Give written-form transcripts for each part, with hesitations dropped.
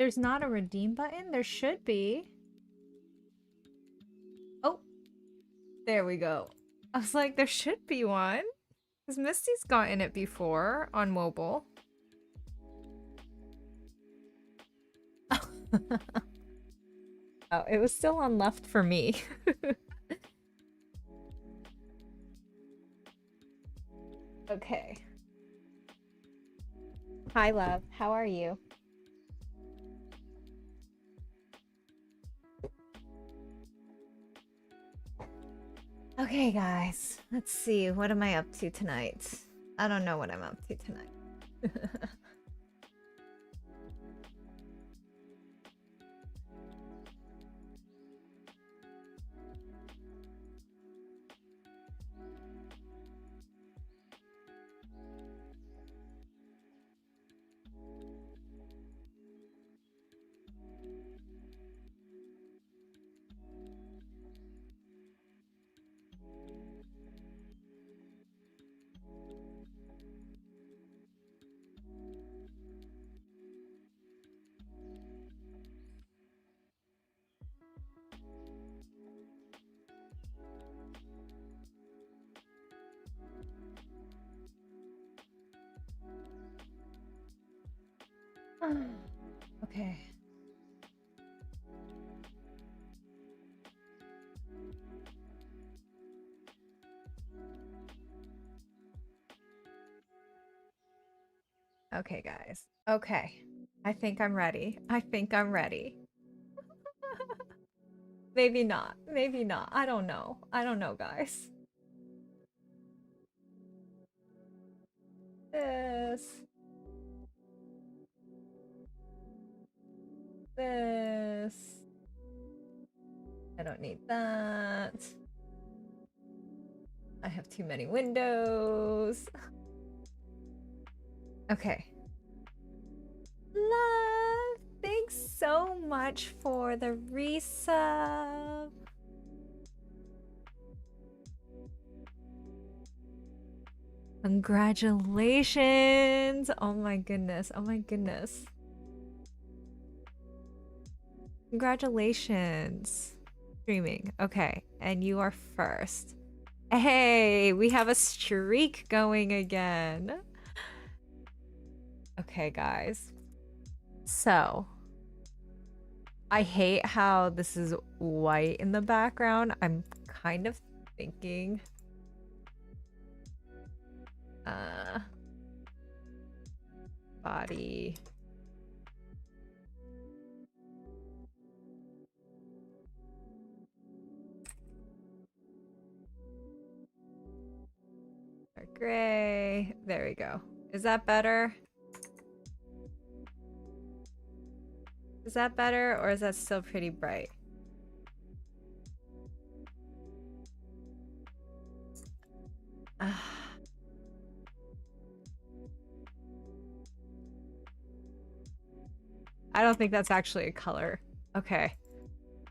There's not a redeem button? There should be. Oh, there we go. I was like, there should be one. Because Misty's gotten it before on mobile. Oh, it was still on left for me. Okay. Hi, love. How are you? Okay, guys. Let's see. What am I up to tonight? I don't know what I'm up to tonight. Okay. Okay, guys. Okay. I think I'm ready. I think I'm ready. Maybe not. Maybe not. I don't know. I don't know, guys. This. This. I don't need that. I have too many windows. Okay. Love, thanks so much for the resub. Congratulations. Oh my goodness. Oh my goodness. Congratulations. Streaming. Okay. And you are first. Hey, we have a streak going again. Okay, guys. So, I hate how this is white in the background. I'm kind of thinking body. Gray. There we go. Is that better? Is that better, or is that still pretty bright? I don't think that's actually a color. Okay.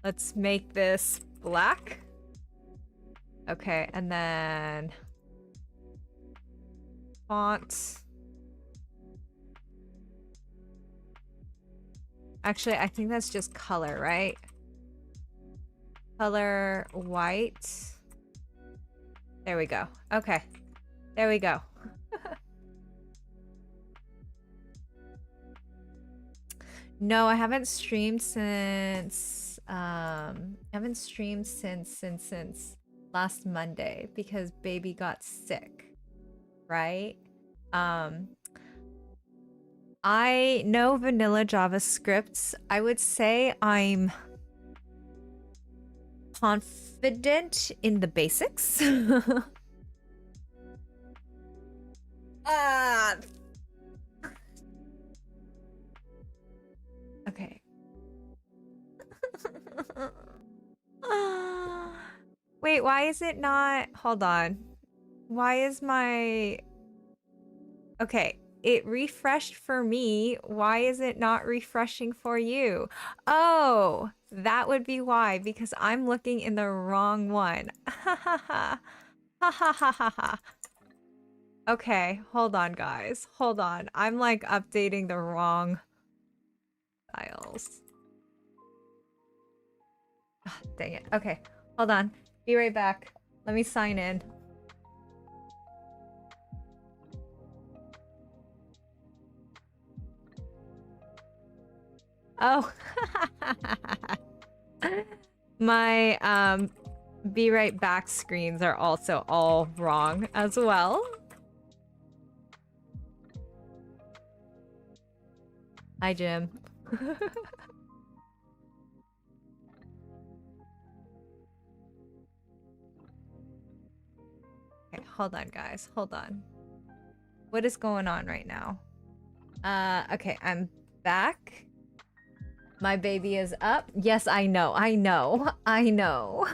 Let's make this black. Okay, and then font. Actually, I think that's just color, right? Color white. There we go. Okay. There we go. No, I haven't streamed since since last Monday because baby got sick, right? I know vanilla JavaScript. I would say I'm confident in the basics. Okay. Wait, why is it not? Hold on. Why is my... Okay, it refreshed for me. Why is it not refreshing for you? Oh, that would be why, because I'm looking in the wrong one. Ha ha ha. Ha ha ha ha ha. Okay, hold on, guys. Hold on. I'm like updating the wrong... styles. Oh, dang it. Okay, hold on. Be right back. Let me sign in. Oh. My be right back screens are also all wrong as well. Hi, Jim. Okay, hold on, guys. Hold on. What is going on right now? Okay, I'm back. My baby is up. Yes, I know. I know. I know.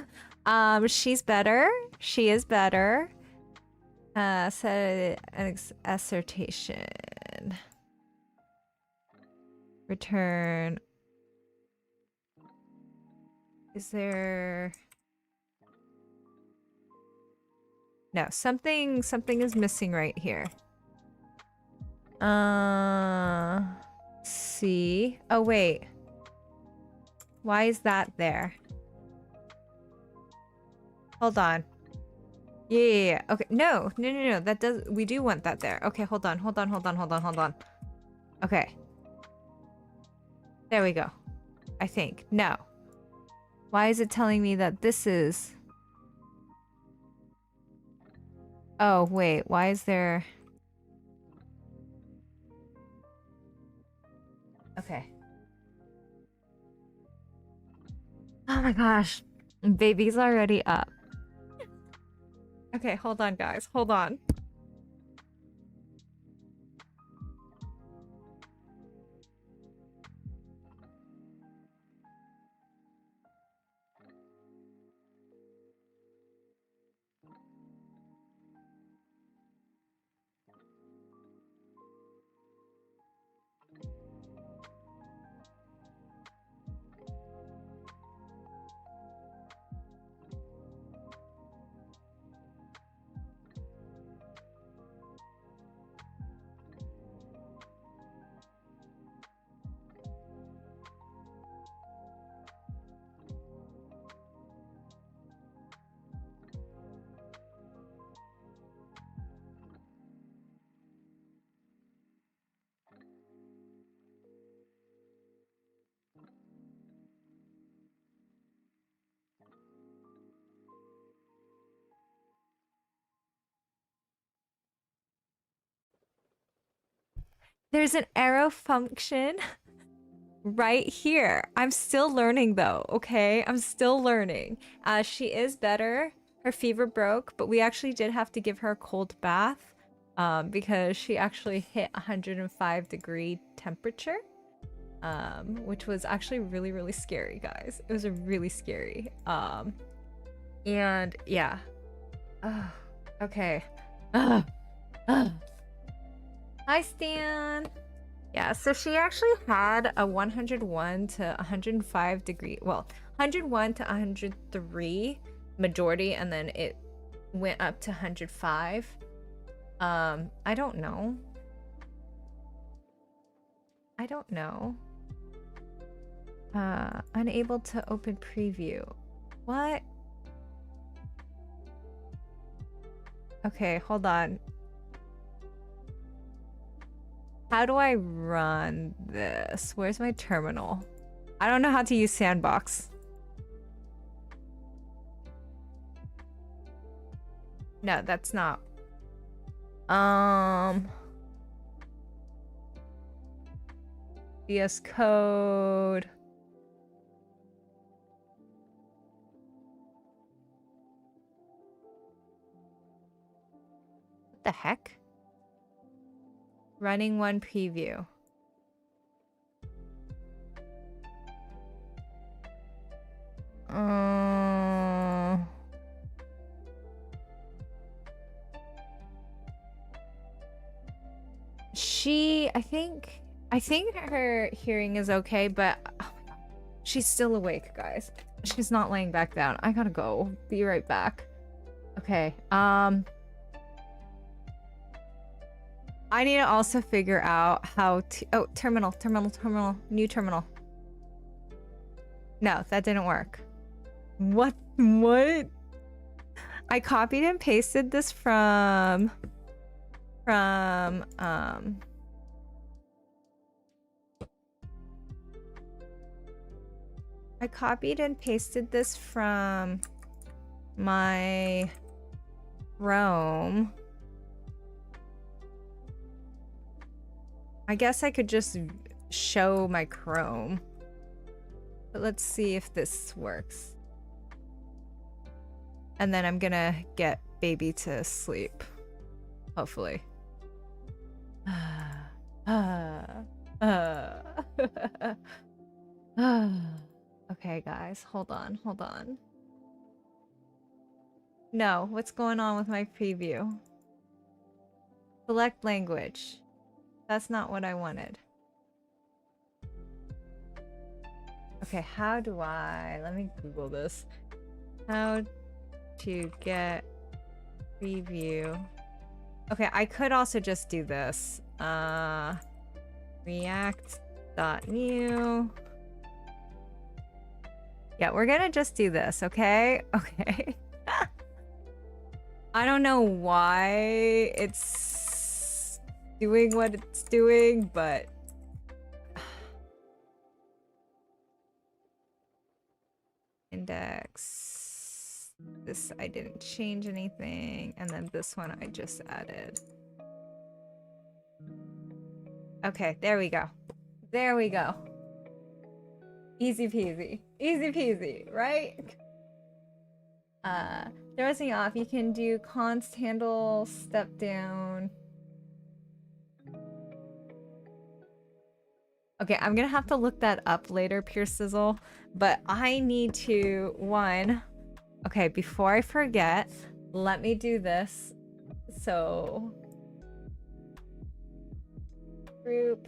She's better. She is better. Set an assertion. Return. Is there... No, something is missing right here. See. Oh, wait. Why is that there? Hold on. Yeah. Okay. No. That does. We do want that there. Okay. Hold on. Okay. There we go. I think. No. Why is it telling me that this is... Oh, wait. Why is there... Okay. Oh my gosh. Baby's already up. Okay, hold on, guys. Hold on. There's an arrow function right here. I'm still learning though, okay? I'm still learning. She is better. Her fever broke, but we actually did have to give her a cold bath because she actually hit 105-degree temperature, which was actually really, really scary, guys. It was really scary. And yeah. Okay. Hi, Stan. Yeah, so she actually had a 101 to 105 degree, well, 101 to 103 majority, and then it went up to 105. I don't know. Unable to open preview. What? Okay, hold on. How do I run this? Where's my terminal? I don't know how to use Sandbox. No, that's not. VS Code. What the heck? Running one preview. I think her hearing is okay, but oh my God, she's still awake, guys. She's not laying back down. I gotta go. Be right back. Okay. I need to also figure out how to... Oh, terminal, new terminal. No, that didn't work. What? I copied and pasted this from I copied and pasted this from my Chrome. I guess I could just show my Chrome. But let's see if this works. And then I'm gonna get baby to sleep. Hopefully. Okay, guys, hold on. No, what's going on with my preview? Select language. That's not what I wanted. Okay, how do I... Let me Google this. How to get preview. Okay, I could also just do this. React.new. Yeah, we're gonna just do this, okay? Okay. I don't know why it's doing what it's doing, but... Index. This, I didn't change anything. And then this one I just added. Okay, there we go. There we go. Easy peasy. Easy peasy, right? Throwing off, you can do const handle step down. Okay, I'm gonna have to look that up later, Pure Sizzle. But I need to, okay, before I forget, let me do this. So, group.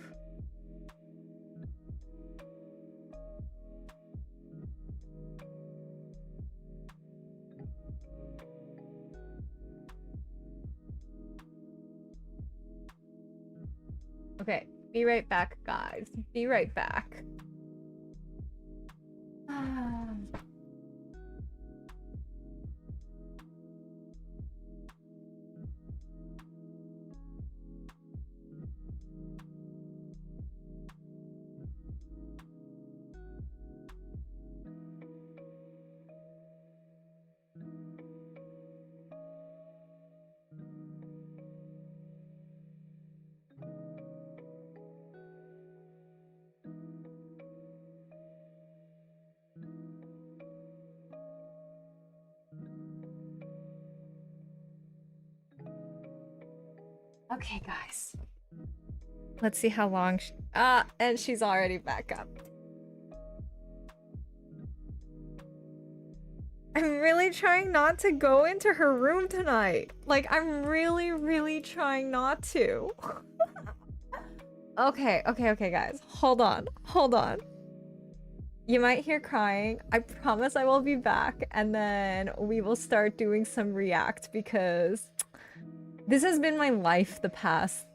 Okay, be right back, guys. Be right back. Okay, guys. Let's see how long and she's already back up. I'm really trying not to go into her room tonight. Like, I'm really trying not to. Okay, guys. Hold on. You might hear crying. I promise I will be back, and then we will start doing some React because this has been my life the past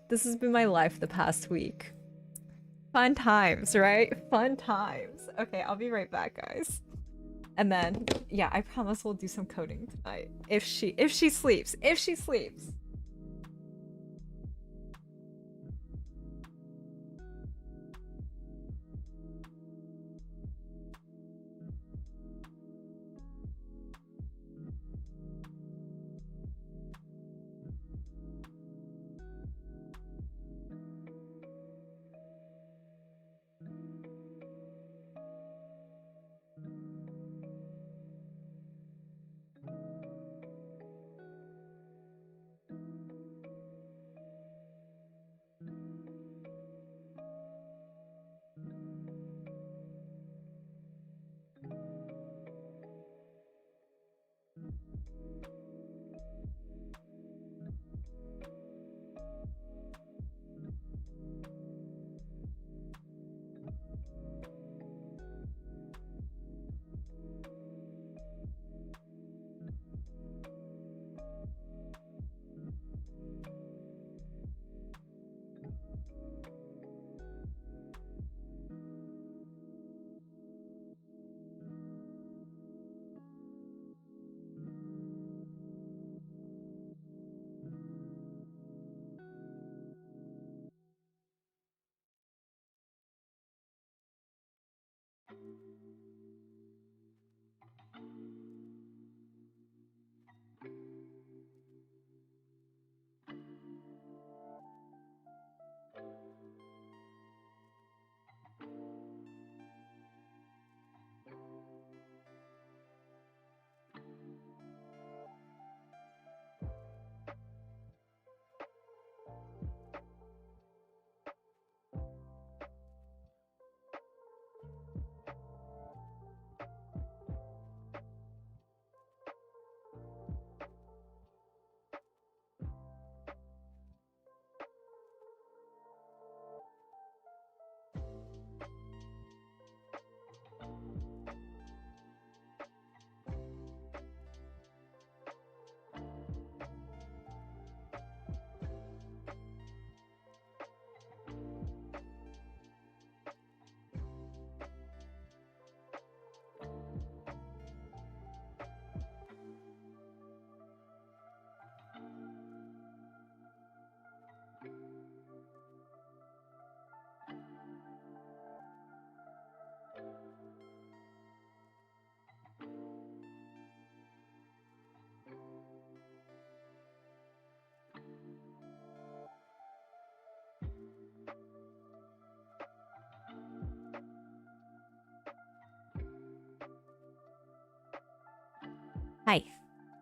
week. Fun times, right? Fun times. Okay, I'll be right back, guys. And then, yeah, I promise we'll do some coding tonight. If she sleeps.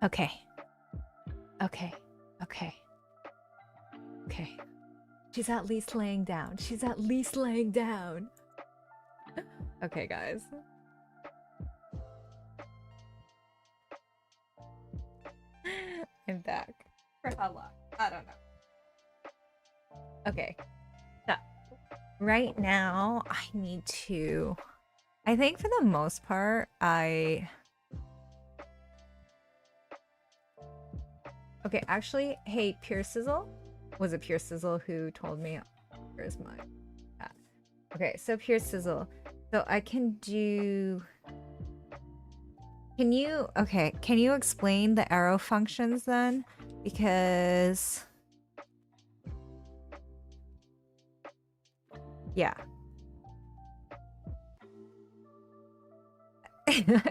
Okay. Okay. Okay. Okay. She's at least laying down. She's at least laying down. Okay, guys. I'm back. For how long? I don't know. Okay. So, right now, I need to... I think for the most part, Okay, actually, hey, Pure Sizzle? Was it Pure Sizzle who told me? Where's my... Yeah. Okay, so Pure Sizzle. So I can do... Can you explain the arrow functions then? Because... Yeah.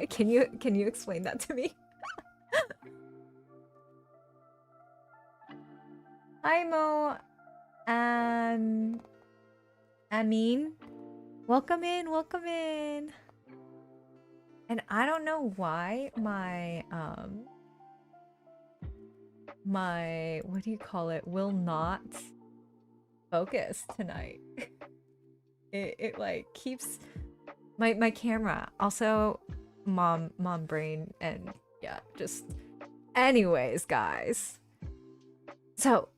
Can you explain that to me? Hi Mo. Amin. Welcome in, welcome in. And I don't know why my what do you call it, will not focus tonight. it like keeps my camera. Also mom brain, and yeah, just anyways, guys. So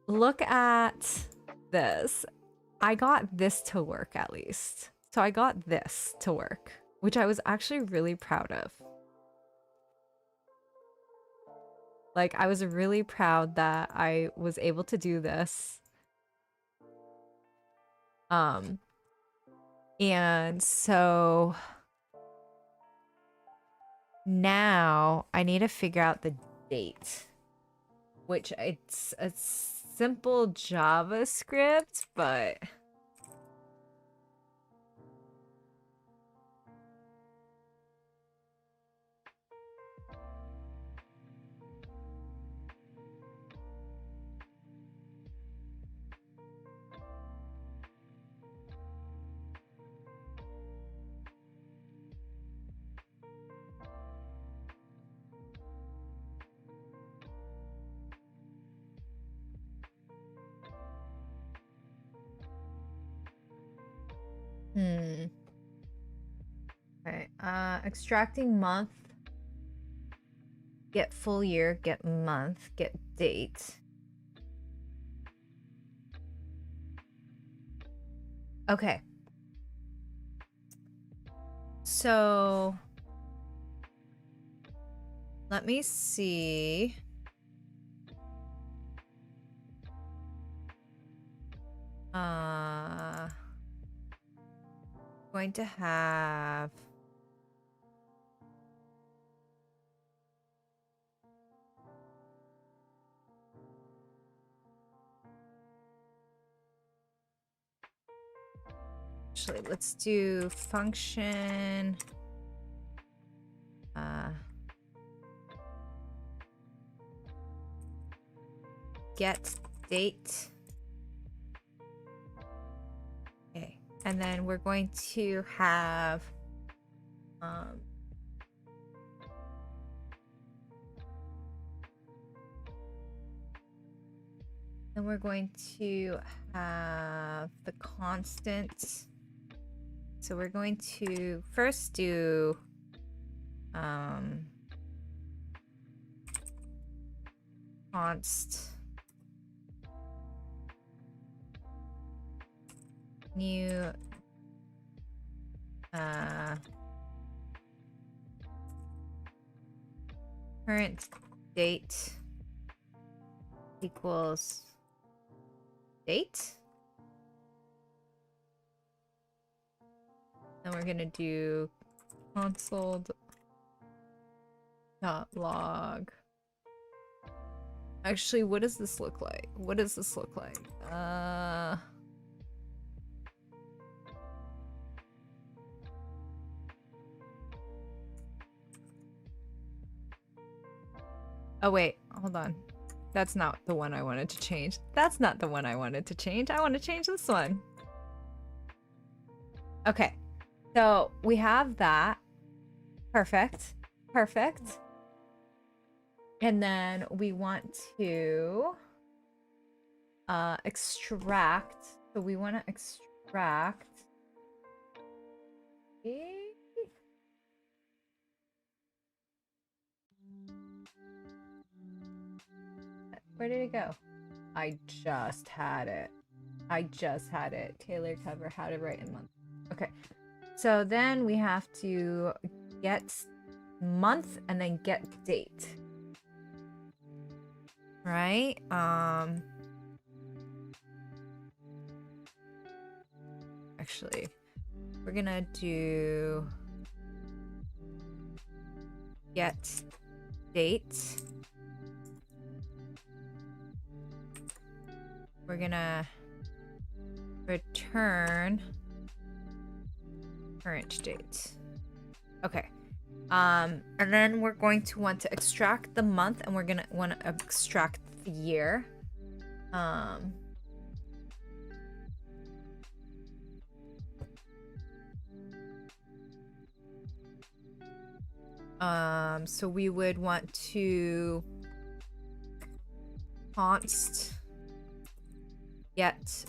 look at this. I got this to work at least. So I got this to work, which I was actually really proud of. Like, I was really proud that I was able to do this. And so now I need to figure out the date, which it's a simple JavaScript, but okay. Extracting month, get full year, get month, get date. Okay. So let me see. Going to have actually, let's do function get date. Okay, and then we're going to have then we're going to have the constant. So we're going to first do const new current date equals date. And we're gonna do console.log. Actually, what does this look like? What does this look like? Oh wait, hold on. That's not the one I wanted to change. That's not the one I wanted to change. I want to change this one. Okay, so we have that. Perfect. Perfect. And then we want to extract. So we want to extract. Where did it go? I just had it. Taylor cover, how to write in month. Okay. So then we have to get month and then get date. Right? Actually, we're gonna do get date. We're gonna return current date. Okay. And then we're going to want to extract the month, and we're gonna want to extract the year. So we would want to const get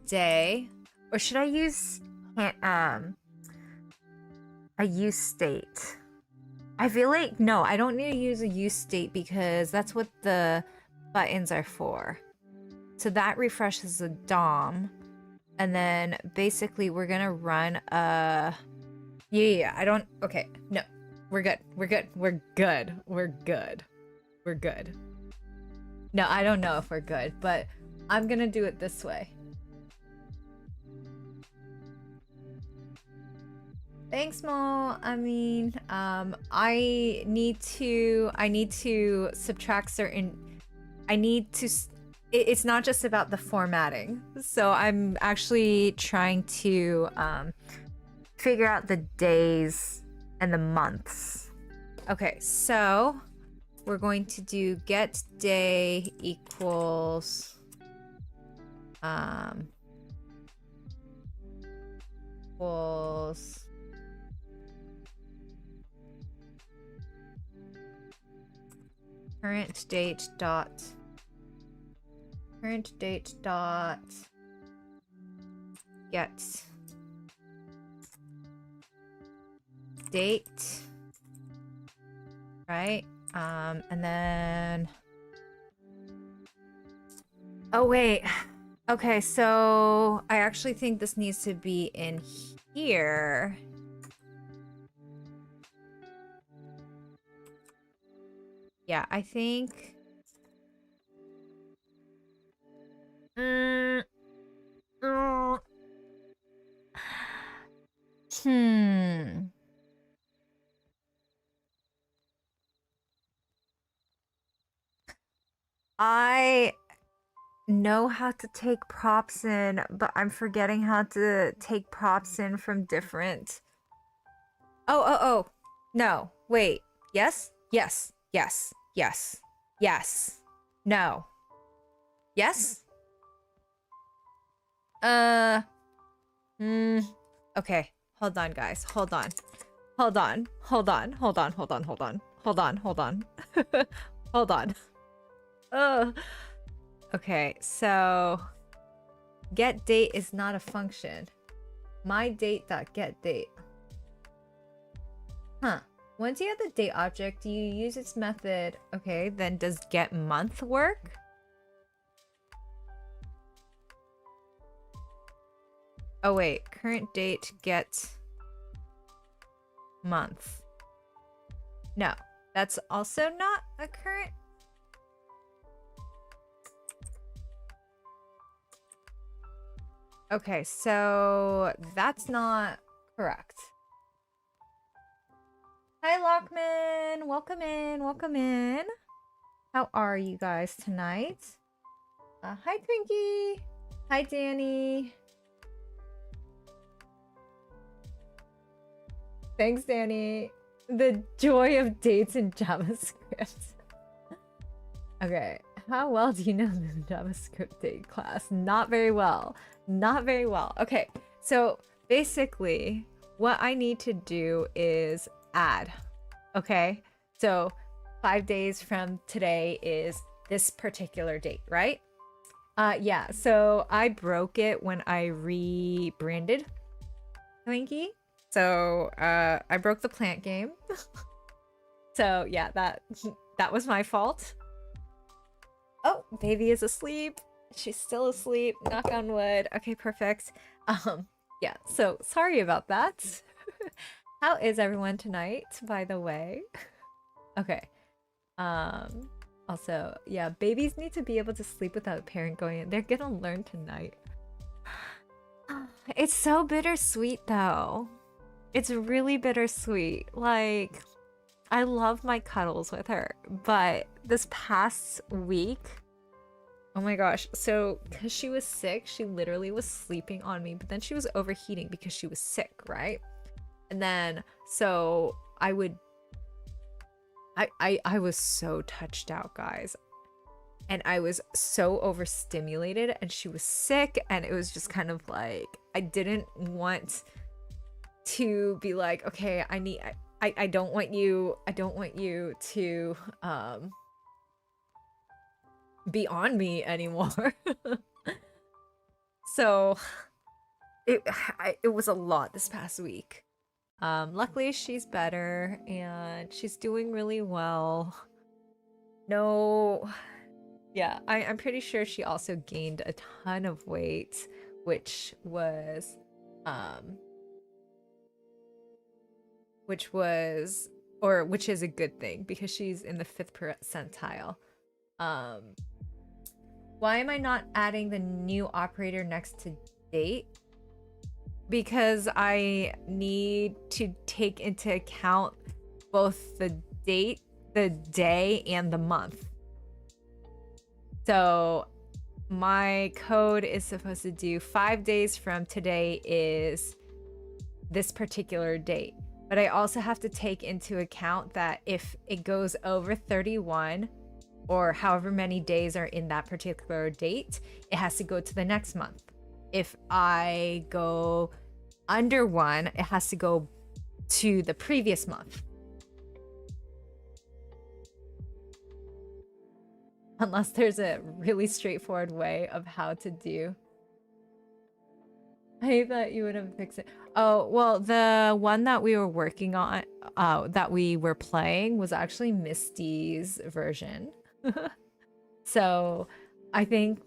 day, or should I use I use state? I feel like no, I don't need to use a use state because that's what the buttons are for. So that refreshes the DOM, and then basically we're gonna run yeah, I don't, okay, no, we're good. No, I don't know if we're good, but I'm gonna do it this way. Thanks, Mo. I mean, I need to subtract certain, it's not just about the formatting. So I'm actually trying to figure out the days and the months. Okay, so we're going to do get day equals equals current date dot get date, right? And then, oh wait, okay, so I actually think this needs to be in here. Yeah, I think I know how to take props in, but I'm forgetting how to take props in from different. Oh. No, wait. Yes. No. Yes? Okay. Hold on, guys. Hold on. Hold on. Okay, so get date is not a function. My date.get date. Huh. Once you have the date object, do you use its method? Okay, then does get month work? Oh wait, current date get month. No, that's also not a current. Okay, so that's not correct. Hi, Lockman. Welcome in. How are you guys tonight? Hi, Twinkie. Hi, Danny. Thanks, Danny. The joy of dates in JavaScript. Okay, how well do you know the JavaScript date class? Not very well. Okay, so basically, what I need to do is add. Okay, so 5 days from today is this particular date, right? Yeah, so I broke it when I rebranded Twinkie. So, I broke the plant game. So, yeah, that was my fault. Oh, baby is asleep. She's still asleep. Knock on wood. Okay, perfect. Yeah, so sorry about that. How is everyone tonight, by the way? Okay. Also, yeah, babies need to be able to sleep without a parent going in. They're gonna learn tonight. It's so bittersweet though. It's really bittersweet. Like, I love my cuddles with her, but this past week, oh my gosh. So, because she was sick, she literally was sleeping on me, but then she was overheating because she was sick, right? And then, so I would, I was so touched out, guys. And I was so overstimulated, and she was sick, and it was just kind of like, I didn't want to be like, okay, I don't want you to, be on me anymore. So it was a lot this past week. Luckily she's better and she's doing really well. No, yeah, I'm pretty sure she also gained a ton of weight, which was which is a good thing because she's in the 5th percentile. Why am I not adding the new operator next to date? Because I need to take into account both the date, the day, and the month. So my code is supposed to do 5 days from today is this particular date. But I also have to take into account that if it goes over 31 or however many days are in that particular date, it has to go to the next month. If I go under 1, it has to go to the previous month. Unless there's a really straightforward way of how to do. I thought you would have fixed it. Oh, well, the one that we were working on, that we were playing was actually Misty's version. So I think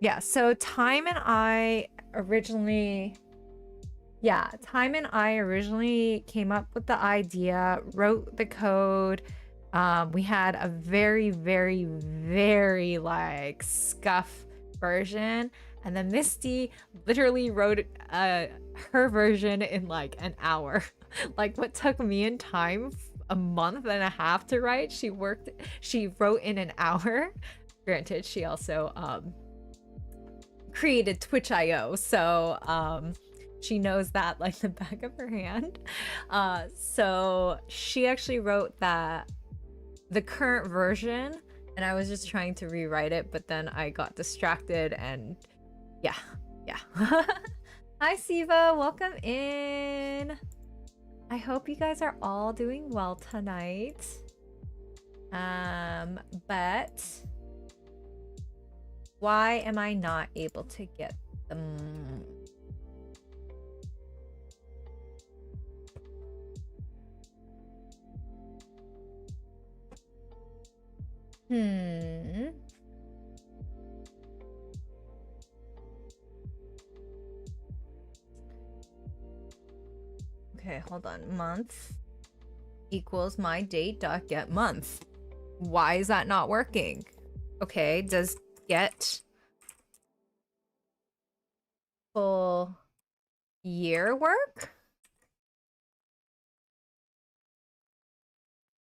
yeah, so Time and I originally came up with the idea, wrote the code. We had a very, very, very like scuff version, and then Misty literally wrote her version in like an hour. Like what took me in time a month and a half to write, she wrote in an hour. Granted, she also created Twitch.io, so she knows that like the back of her hand. So she actually wrote the current version, and I was just trying to rewrite it, but then I got distracted, and yeah. Hi Siva, welcome in. I hope you guys are all doing well tonight. But why am I not able to get them? Okay, hold on. Month equals my date dot get month. Why is that not working? Okay, does get full year work?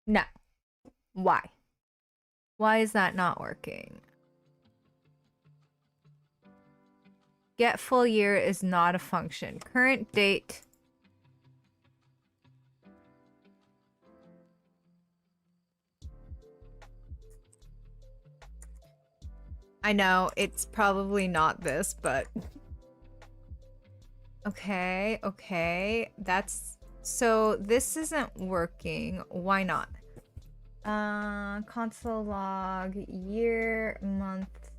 No. Why? Why is that not working? Get full year is not a function. Current date. I know it's probably not this, but Okay, okay. That's so this isn't working. Why not? Console log, year, month.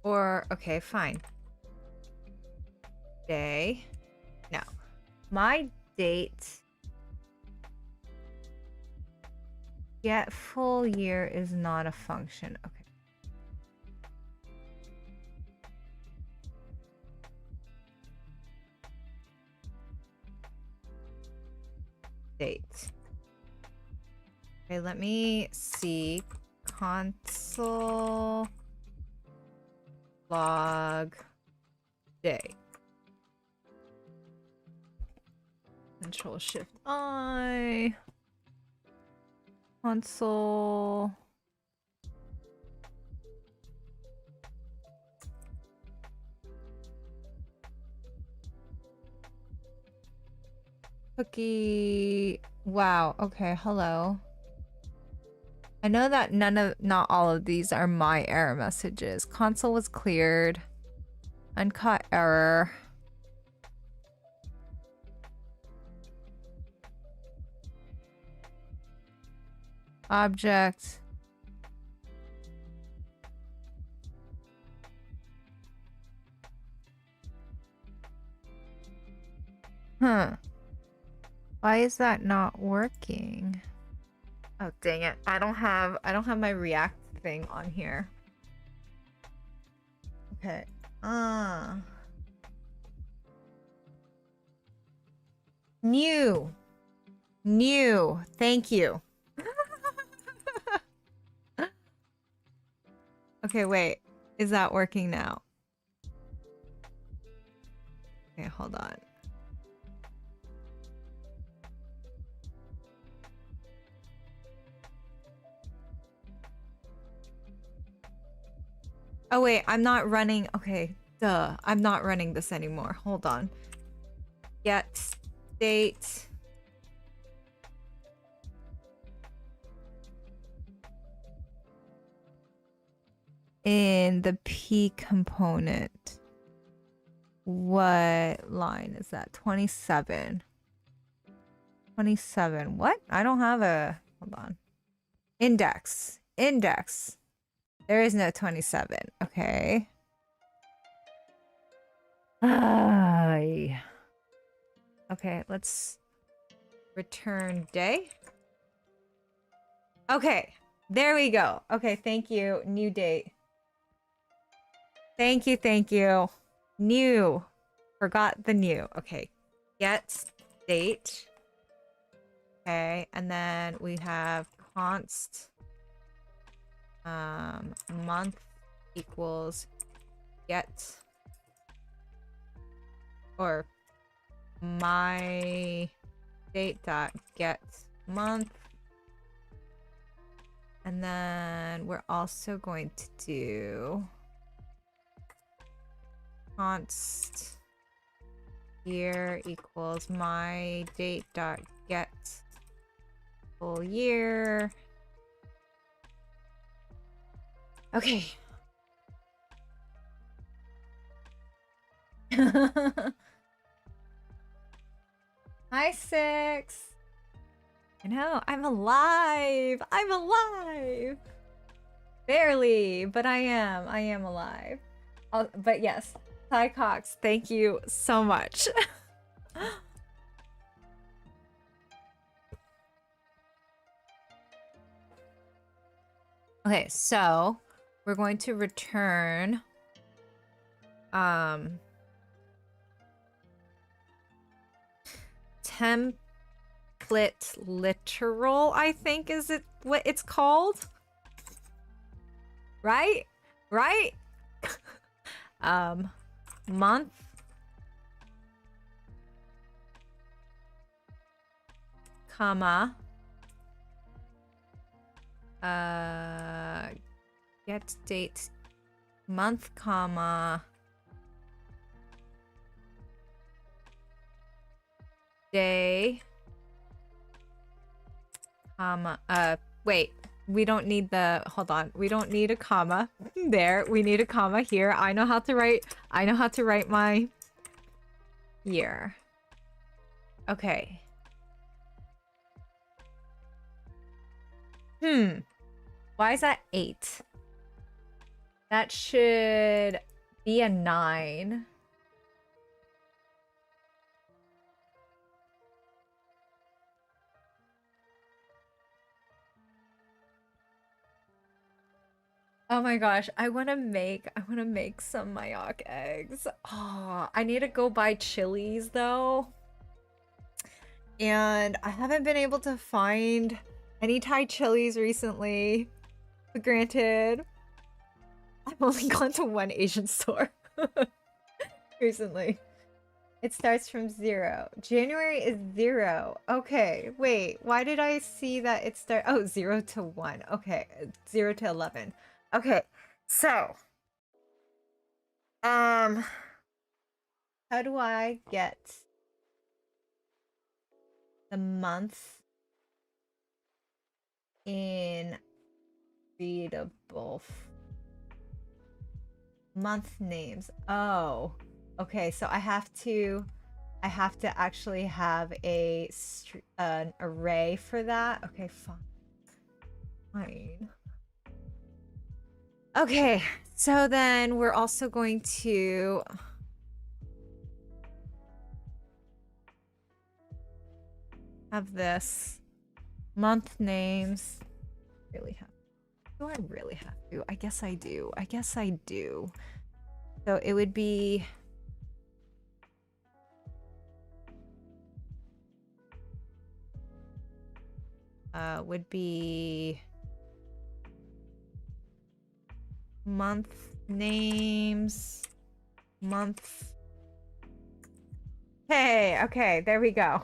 Or okay, fine. Day. No. My date. Get full year is not a function. Okay. Date. Okay, let me see. Console log day. Control Shift I. Console. Cookie. Wow. Okay. Hello. I know that not all of these are my error messages. Console was cleared. Uncaught error. Object. Huh. Why is that not working? Oh, dang it. I don't have my React thing on here. Okay. New. Thank you. Okay, wait. Is that working now? Okay, hold on. Oh wait, I'm not running. Okay, duh. I'm not running this anymore. Hold on. Get state. In the P component. What line is that? 27. 27. What? I don't have a... Hold on. Index. There is no 27. Okay. Okay, let's return day. Okay, there we go. Okay, thank you. New date. Thank you. New. Forgot the new. Okay. Get date. Okay, and then we have const month equals get or my date dot get month, and then we're also going to do const year equals my date dot get full year. Okay. Hi, Six. I know, I'm alive. Barely, but I am alive. But yes, Ty Cox, thank you so much. Okay, so we're going to return template literal, I think is it what it's called? Right? Month comma get date month comma day comma wait, we don't need the, hold on. We don't need a comma there. We need a comma here. I know how to write my year. Okay. Why is that 8? That should be a 9. Oh my gosh, I wanna make some Mayock eggs. Oh, I need to go buy chilies though. And I haven't been able to find any Thai chilies recently. But granted, I've only gone to one Asian store recently. It starts from 0. January is 0. Okay, wait. Why did I see that it start? Oh, 0 to 1. Okay, 0 to 11. Okay, so how do I get the month in readable month names? Oh, okay. So I have to actually have an array for that. Okay, fine. Okay, so then we're also going to have this month names. Really have. Do I really have to? I guess I do. I guess I do. So it would be month names, month. Hey, okay, there we go.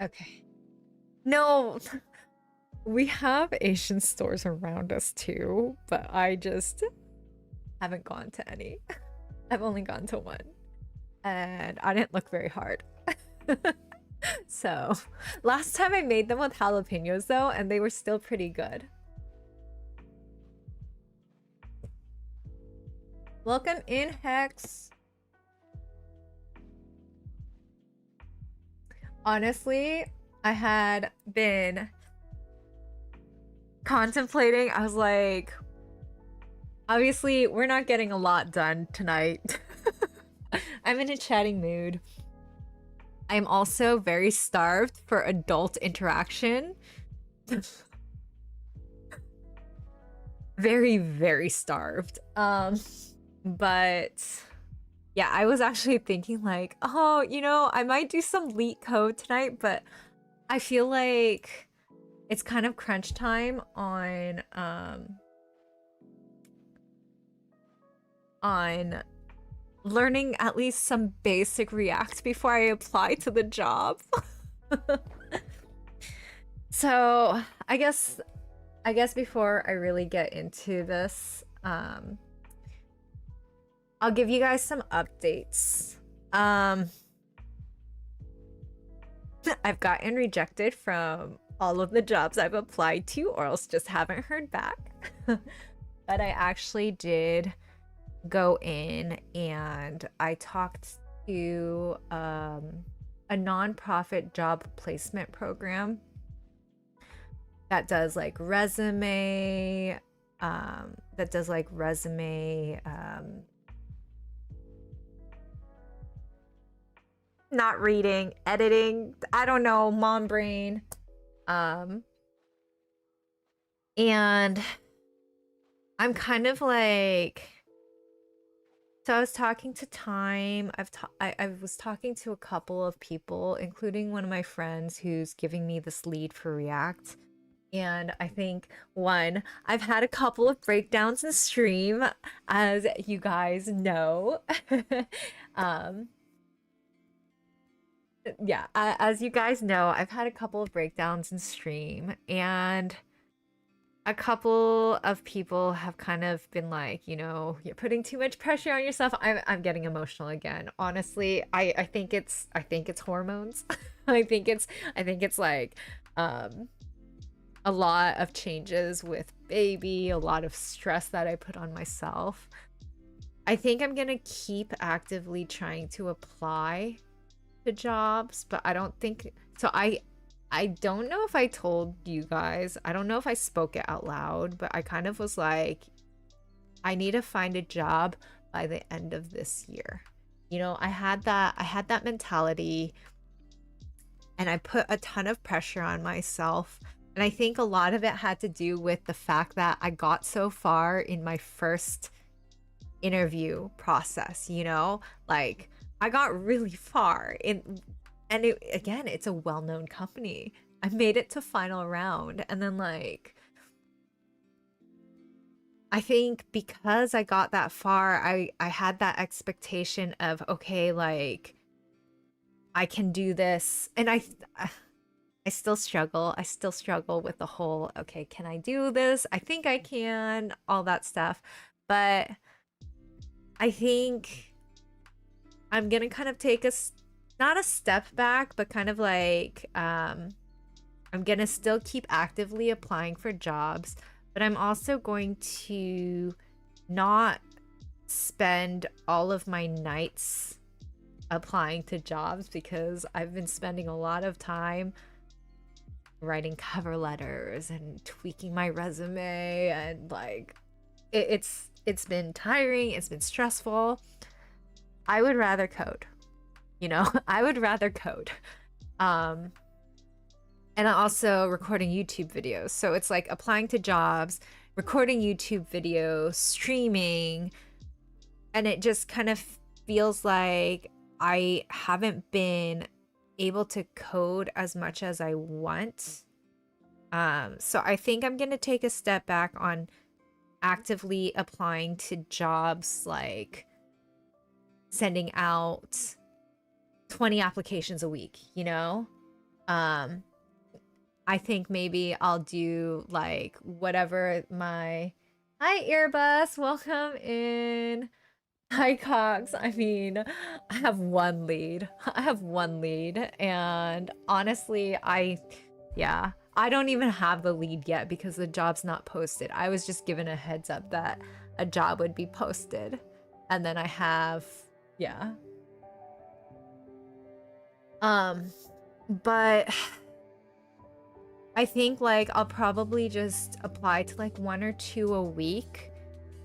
Okay. No, we have Asian stores around us too, but I just haven't gone to any. I've only gone to one. And I didn't look very hard. So, last time I made them with jalapenos though, and they were still pretty good. Welcome in, Hex. Honestly, I had been contemplating. I was like, obviously, we're not getting a lot done tonight. I'm in a chatting mood. I'm also very starved for adult interaction. Very, very starved. But yeah, I was actually thinking like, oh, you know, I might do some leak code tonight, but I feel like it's kind of crunch time on learning at least some basic React before I apply to the job. So I guess before I really get into this, I'll give you guys some updates. I've gotten rejected from all of the jobs I've applied to, or else just haven't heard back. But I actually did go in and I talked to a nonprofit job placement program that does like resume, not reading, editing, I don't know, mom brain. And I'm kind of like, so I was talking to Time. I was talking to a couple of people, including one of my friends who's giving me this lead for React. And I think, one, I've had a couple of breakdowns in stream, as you guys know. Yeah, as you guys know, I've had a couple of breakdowns in stream, and a couple of people have kind of been like, you're putting too much pressure on yourself. I'm getting emotional again. Honestly, I think it's hormones. I think it's like a lot of changes with baby, a lot of stress that I put on myself. I think I'm gonna keep actively trying to apply to jobs, but I don't think so. I don't know if I told you guys. I don't know if I spoke it out loud, but I kind of was like, I need to find a job by the end of this year. I had that mentality, and I put a ton of pressure on myself. And I think a lot of it had to do with the fact that I got so far in my first interview process, like I got really far in, and it's a well-known company. I made it to final round, and then like I think because I got that far, I had that expectation of, okay, like I can do this. And I still struggle. I still struggle with the whole, okay, can I do this? I think I can, all that stuff. But I think I'm gonna kind of take not a step back, but kind of like I'm gonna still keep actively applying for jobs, but I'm also going to not spend all of my nights applying to jobs, because I've been spending a lot of time writing cover letters and tweaking my resume, and like it's been tiring, it's been stressful. I would rather code, I would rather code. And I'm also recording YouTube videos, so it's like applying to jobs, recording YouTube videos, streaming, and it just kind of feels like I haven't been able to code as much as I want. So I think I'm gonna take a step back on actively applying to jobs, like sending out 20 applications a week, I think maybe I'll do like whatever my... Hi, Earbus, welcome in. Hi, Cox. I mean, I have one lead. I have one lead, and honestly, yeah, I don't even have the lead yet because the job's not posted. I was just given a heads up that a job would be posted, and then I have, yeah. But I think like I'll probably just apply to like 1 or 2 a week,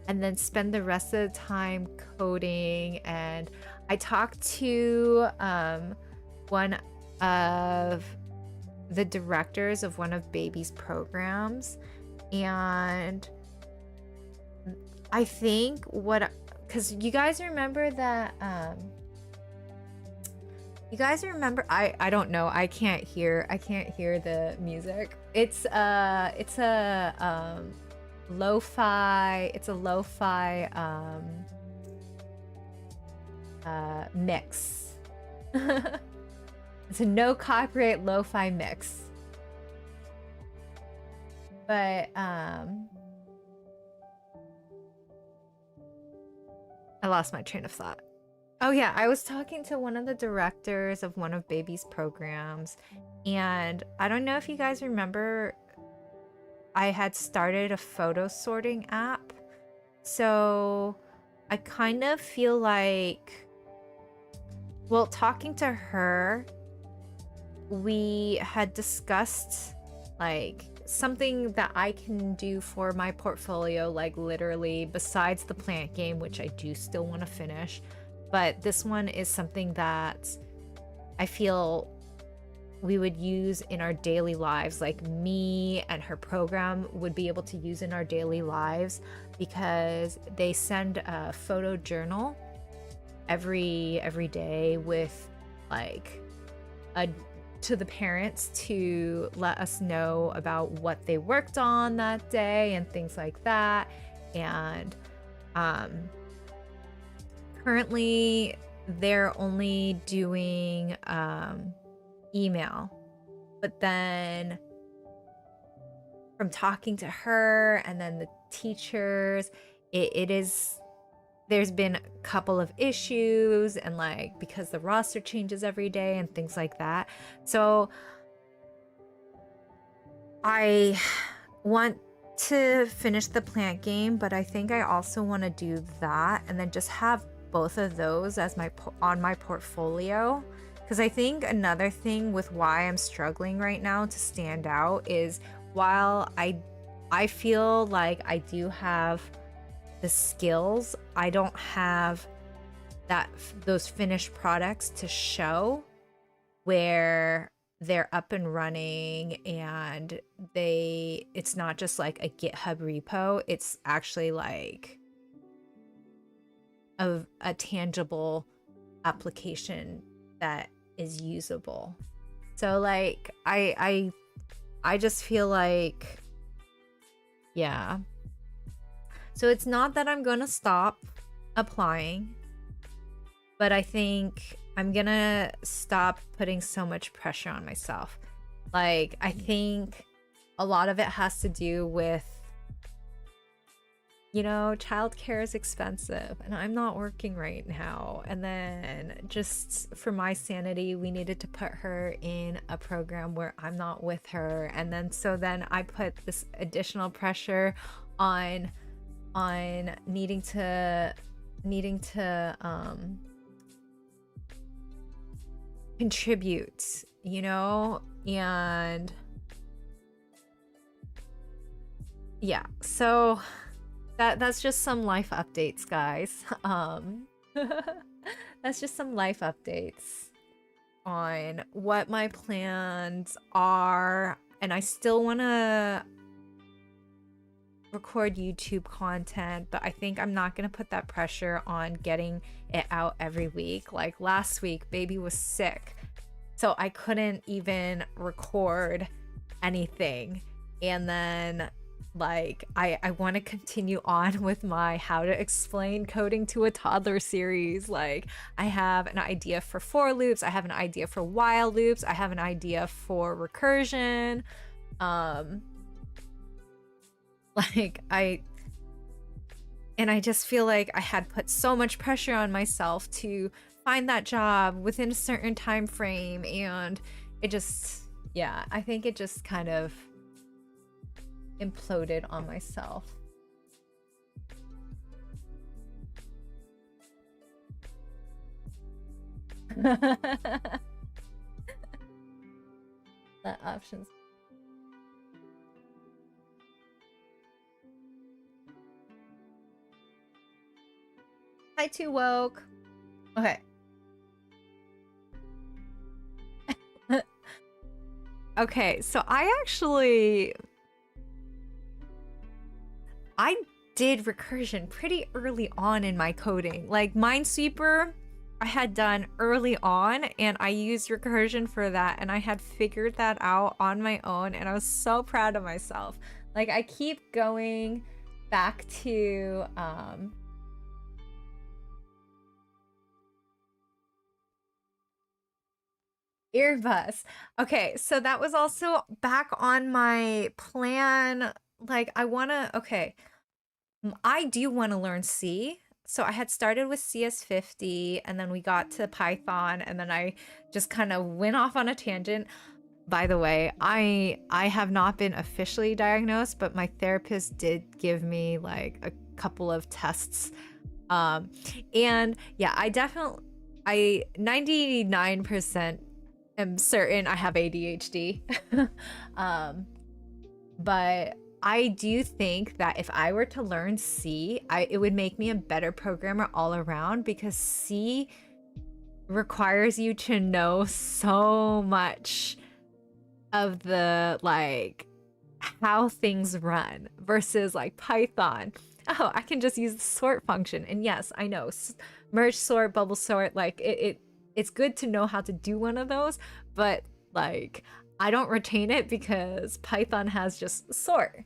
and then spend the rest of the time coding. And I talked to one of the directors of one of Baby's programs, and I think because you guys remember that you guys remember, I don't know, I can't hear the music. It's a lo-fi, mix. It's a no copyright lo-fi mix. But I lost my train of thought. Oh yeah, I was talking to one of the directors of one of Baby's programs, and I don't know if you guys remember, I had started a photo sorting app. So I kind of feel like, well, talking to her, we had discussed like something that I can do for my portfolio, like literally besides the plant game, which I do still want to finish. But this one is something that I feel we would use in our daily lives, like me and her program would be able to use in our daily lives, because they send a photo journal every day with like to the parents to let us know about what they worked on that day and things like that. And currently they're only doing email, but then from talking to her and then the teachers, there's been a couple of issues, and like because the roster changes every day and things like that. So I want to finish the plant game, but I think I also want to do that and then just have both of those as on my portfolio. Because I think another thing with why I'm struggling right now to stand out is while I feel like I do have the skills, I don't have those finished products to show where they're up and running, and it's not just like a GitHub repo, it's actually like a tangible application that is usable. So like I just feel like, yeah. So it's not that I'm gonna stop applying, but I think I'm gonna stop putting so much pressure on myself. Like, I think a lot of it has to do with, you know, childcare is expensive and I'm not working right now. And then just for my sanity, we needed to put her in a program where I'm not with her. And then then I put this additional pressure on needing to contribute, you know, and yeah, so that's just some life updates, guys. That's just some life updates on what my plans are, and I still want to record YouTube content, but I think I'm not gonna put that pressure on getting it out every week. Like last week, baby was sick, so I couldn't even record anything. And then like I want to continue on with my how to explain coding to a toddler series. Like I have an idea for for loops, I have an idea for while loops, I have an idea for recursion. Like I just feel like I had put so much pressure on myself to find that job within a certain time frame, and it just, yeah, I think it just kind of imploded on myself. The options. Hi, Too Woke. Okay. Okay, so I did recursion pretty early on in my coding. Like minesweeper, I had done early on, and I used recursion for that, and I had figured that out on my own, and I was so proud of myself. Like I keep going back to Earbus. Okay, so that was also back on my plan. Like okay, I do want to learn C. So I had started with CS50, and then we got to Python, and then I just kind of went off on a tangent. By the way, I have not been officially diagnosed, but my therapist did give me like a couple of tests. And yeah, I 99% am certain I have ADHD. But I do think that if I were to learn C, it would make me a better programmer all around, because C requires you to know so much of the like how things run, versus like Python. Oh, I can just use the sort function. And yes, I know merge sort, bubble sort, like it's good to know how to do one of those, but like I don't retain it because Python has just sort.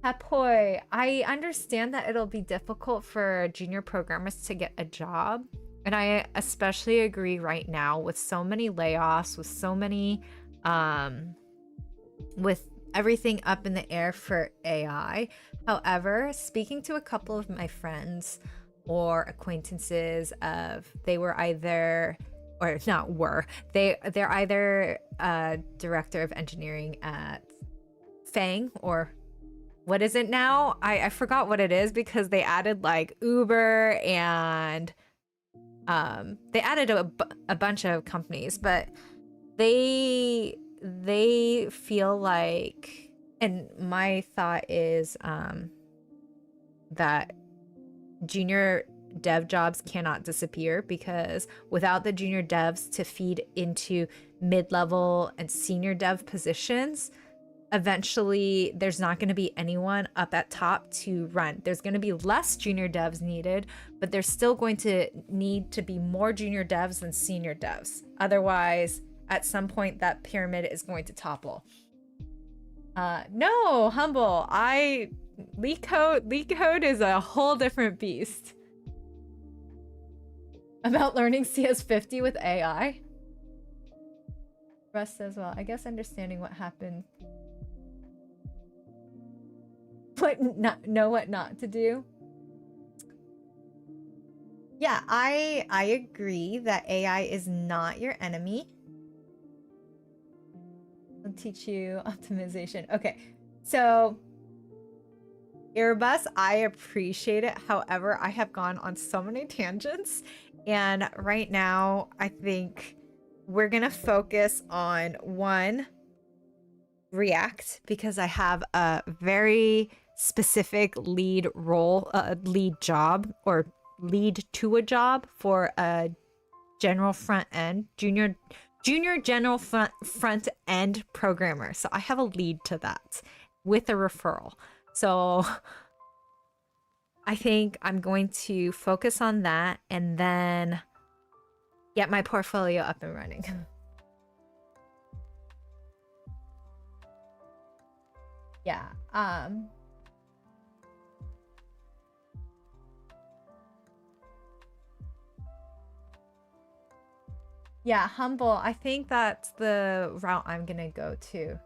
Hapoy, I understand that it'll be difficult for junior programmers to get a job, and I especially agree right now with so many layoffs, with so many with everything up in the air for AI. However, speaking to a couple of my friends or acquaintances of they were either or not were they're either a director of engineering at Fang or what is it now? I forgot what it is because they added like Uber and they added a bunch of companies, but they feel like, and my thought is that junior dev jobs cannot disappear because without the junior devs to feed into mid-level and senior dev positions, eventually there's not going to be anyone up at top to run. There's going to be less junior devs needed, but there's still going to need to be more junior devs than senior devs. Otherwise, at some point that pyramid is going to topple. No, humble. Leak code is a whole different beast. About learning CS50 with AI. Russ says, well, I guess understanding what happened. Know what not to do. Yeah, I agree that AI is not your enemy. I'll teach you optimization. Okay, so Airbus, I appreciate it. However, I have gone on so many tangents, and right now I think we're gonna focus on one, React, because I have a very specific lead role, lead job, or lead to a job for a general front end, junior general front end programmer. So I have a lead to that with a referral. So I think I'm going to focus on that and then get my portfolio up and running. Yeah. Yeah, humble. I think that's the route I'm gonna go to.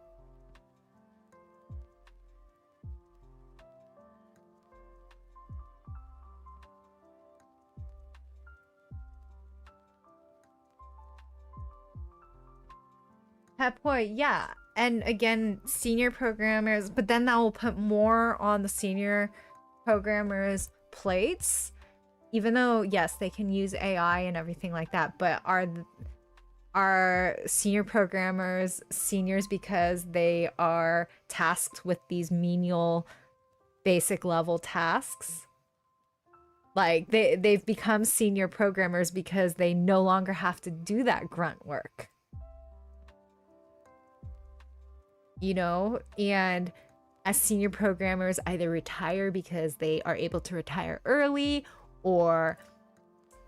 Pep Boy, yeah. And again, senior programmers, but then that will put more on the senior programmers' plates. Even though, yes, they can use AI and everything like that, but are senior programmers seniors because they are tasked with these menial basic level tasks? Like they've become senior programmers because they no longer have to do that grunt work. You know, and as senior programmers either retire because they are able to retire early, or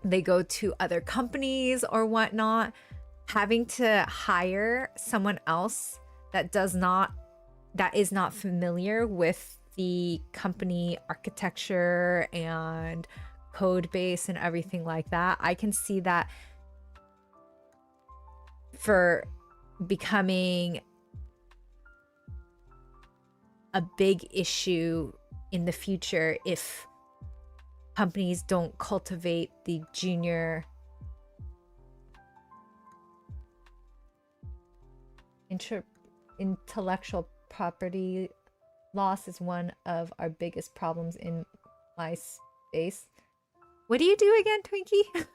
they go to other companies or whatnot. Having to hire someone else that is not familiar with the company architecture and code base and everything like that, I can see that for becoming a big issue in the future if companies don't cultivate the junior intellectual property loss is one of our biggest problems in my space. What do you do again, Twinkie?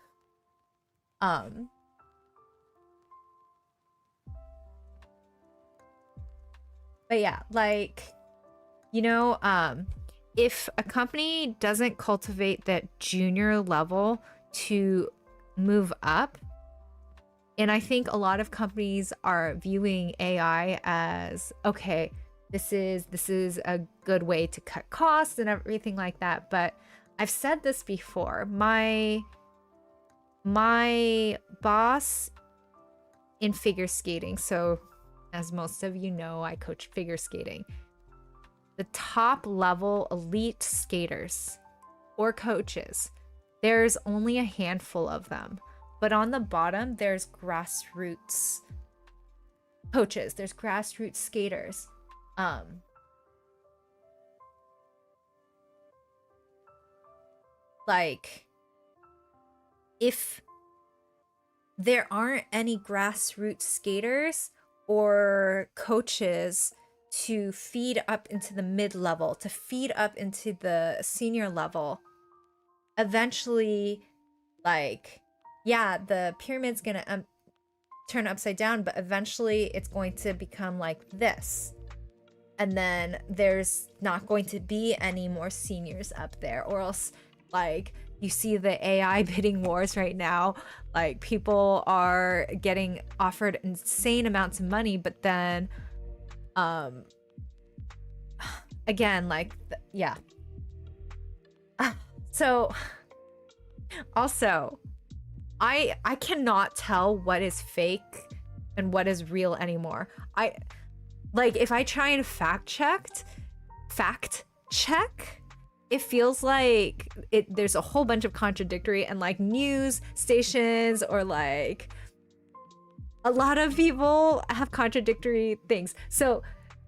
But yeah, like, you know, if a company doesn't cultivate that junior level to move up, and I think a lot of companies are viewing AI as, okay, this is a good way to cut costs and everything like that. But I've said this before. My boss in figure skating, so as most of you know, I coach figure skating. The top level elite skaters or coaches, there's only a handful of them. But on the bottom, there's grassroots coaches, there's grassroots skaters. Like, if there aren't any grassroots skaters or coaches to feed up into the mid-level, to feed up into the senior level, eventually, like, yeah, the pyramid's gonna turn upside down, but eventually it's going to become like this. And then there's not going to be any more seniors up there, or else, like, you see the AI bidding wars right now. Like, people are getting offered insane amounts of money, but then, again, like, yeah. So, also, I cannot tell what is fake and what is real anymore. Like, if I try and fact check, it feels like there's a whole bunch of contradictory, and like news stations or like a lot of people have contradictory things. So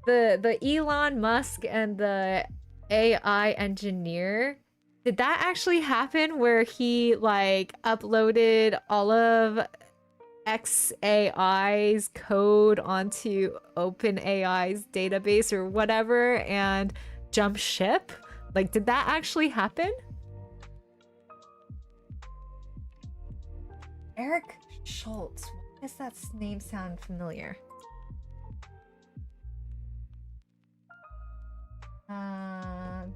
the Elon Musk and the AI engineer, did that actually happen where he like uploaded all of XAI's code onto OpenAI's database or whatever and jump ship? Like, did that actually happen? Eric Schultz. Why does that name sound familiar? A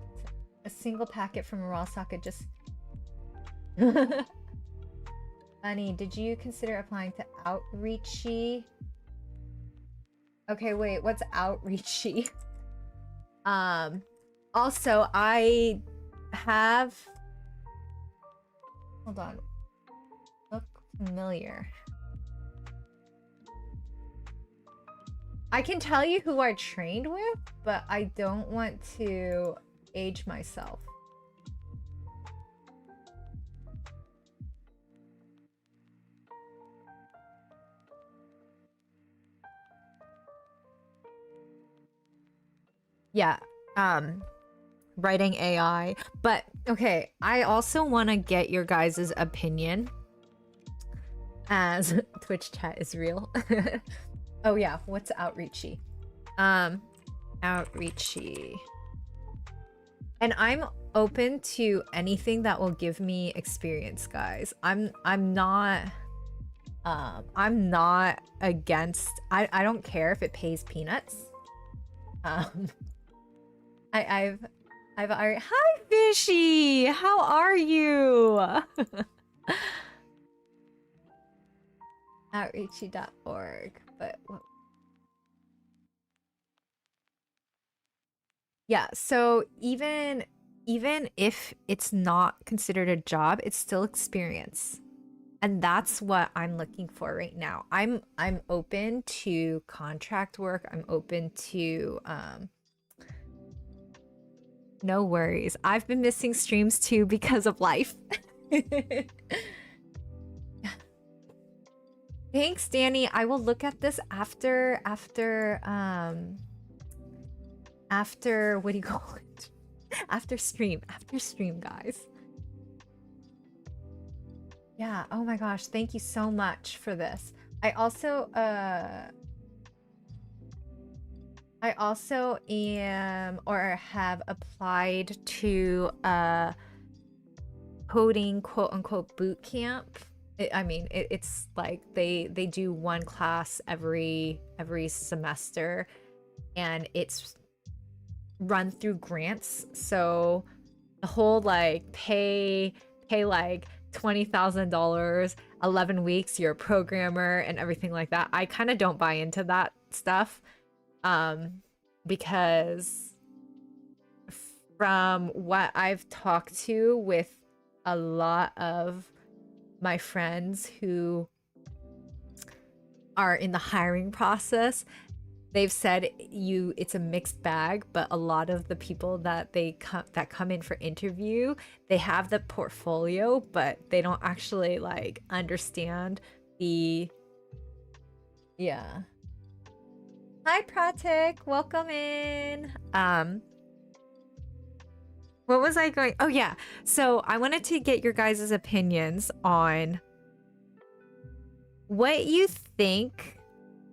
single packet from a raw socket just... Bunny, did you consider applying to Outreachy? Okay, wait, what's Outreachy? Also, I have... Hold on. Look familiar. I can tell you who I trained with, but I don't want to age myself. Yeah, writing AI. But okay, I also want to get your guys' opinion, as Twitch chat is real. Oh yeah, what's Outreachy? Outreachy. And I'm open to anything that will give me experience, guys. I'm not against... I don't care if it pays peanuts. I've already... Hi, Fishy! How are you? Outreachy.org. But what... Yeah, so even if it's not considered a job, it's still experience. And that's what I'm looking for right now. I'm open to contract work. I'm open to no worries. I've been missing streams too because of life. Thanks, Danny. I will look at this after what do you call it? After stream, guys. Yeah, oh my gosh, thank you so much for this. I also am, or have applied to coding quote unquote boot camp. I mean, it's like they do one class every semester, and it's run through grants. So the whole like pay like $20,000, 11 weeks, you're a programmer and everything like that. I kind of don't buy into that stuff, because from what I've talked to with a lot of my friends who are in the hiring process, they've said it's a mixed bag, but a lot of the people that come in for interview, they have the portfolio, but they don't actually like understand the... Yeah. Hi, Pratik. Welcome in. What was I going? Oh, yeah. So I wanted to get your guys' opinions on what you think.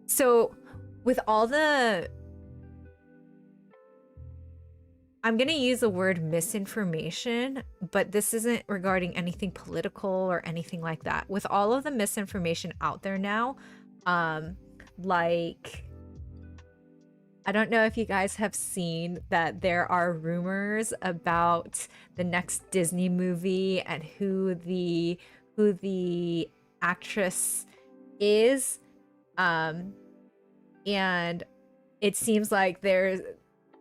So with all the, I'm going to use the word misinformation, but this isn't regarding anything political or anything like that. With all of the misinformation out there now, like, I don't know if you guys have seen that there are rumors about the next Disney movie and who the actress is. And it seems like there's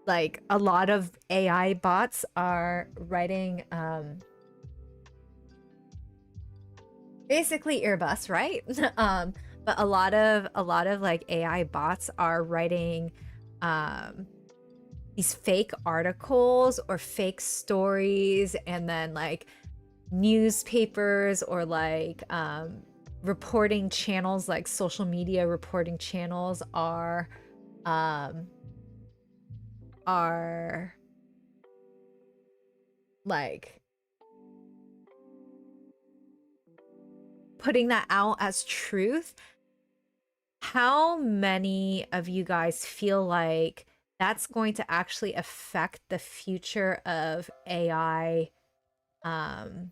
like a lot of AI bots are writing basically Airbus, right? But a lot of like AI bots are writing these fake articles or fake stories, and then like newspapers or like reporting channels, like social media reporting channels are like putting that out as truth. How many of you guys feel like that's going to actually affect the future of AI? I'm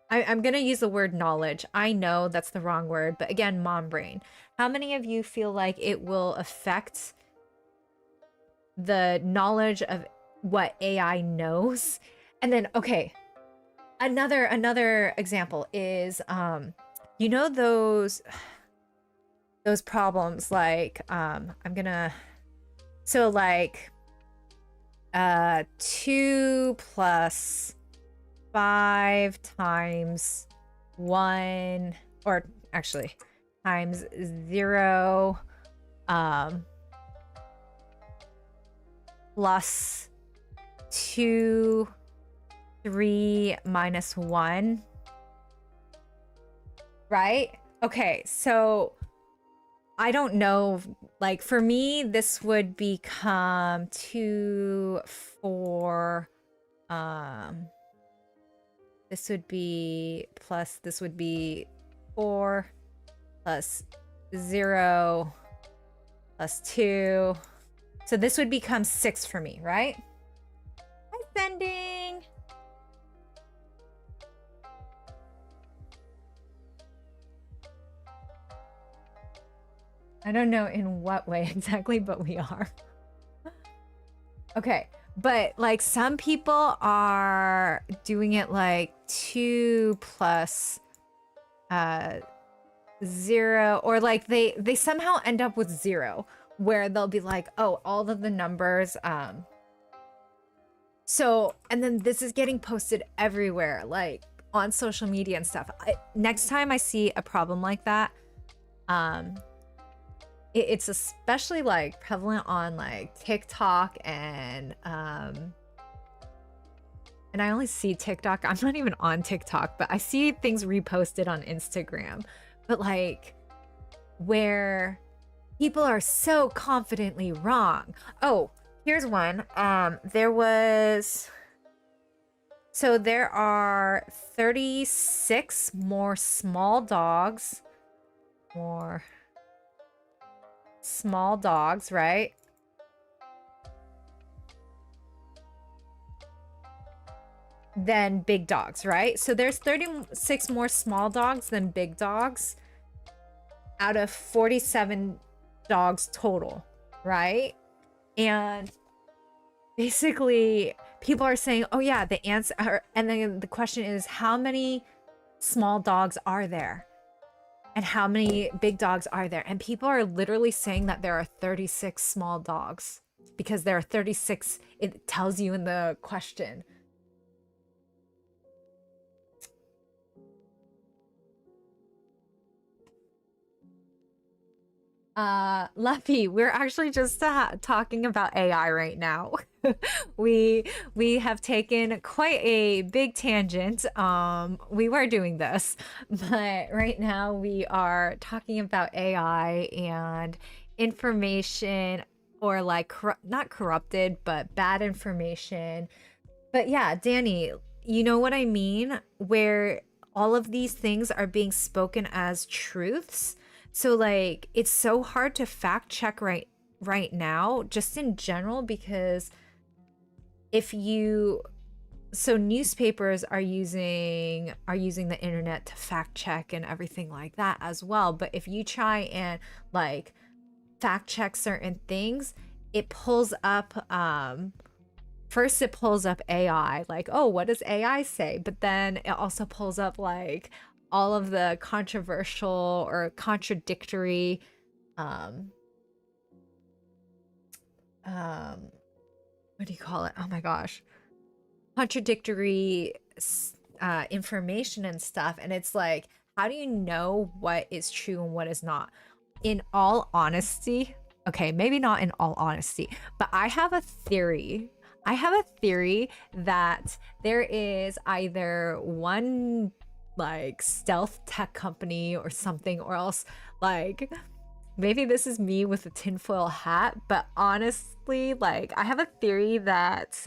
going to use the word knowledge. I know that's the wrong word, but again, mom brain. How many of you feel like it will affect the knowledge of what AI knows? And then, okay, another example is, you know, those problems like, so like, 2 plus 5 times 1, or actually times 0, plus 2, 3 minus 1, right? Okay, so I don't know, like for me, this would become 2, 4, this would be plus, this would be 4 plus 0 plus 2. So this would become 6 for me, right? Hi, sending. I don't know in what way exactly, but we are. Okay, but like some people are doing it like 2 plus 0, or like they somehow end up with 0, where they'll be like, oh, all of the numbers, so, and then this is getting posted everywhere, like on social media and stuff. Next time I see a problem like that, it's especially like prevalent on like TikTok and I only see TikTok. I'm not even on TikTok, but I see things reposted on Instagram. But like where people are so confidently wrong. Oh, here's one. So there are 36 more small dogs. More small dogs, right? Than big dogs, right? So there's 36 more small dogs than big dogs out of 47 dogs total, right? And basically people are saying, oh yeah, the answer, and then the question is, how many small dogs are there? And how many big dogs are there? And people are literally saying that there are 36 small dogs because there are 36, it tells you in the question. Luffy, we're actually just talking about AI right now. we we have taken quite a big tangent. We were doing this, but right now we are talking about AI and information, or like not corrupted, but bad information. But yeah, Danny, you know what I mean? Where all of these things are being spoken as truths. So like it's so hard to fact check right now, just in general, because if you so newspapers are using the internet to fact check and everything like that as well. But if you try and like fact check certain things, it pulls up first it pulls up AI, like, oh, what does AI say? But then it also pulls up like all of the controversial or contradictory um um what do you call it? Oh my gosh. Contradictory information and stuff. And it's like, how do you know what is true and what is not? In all honesty, okay, maybe not in all honesty, but I have a theory. I have a theory that there is either one like stealth tech company or something, or else like maybe this is me with a tinfoil hat, but honestly, like I have a theory that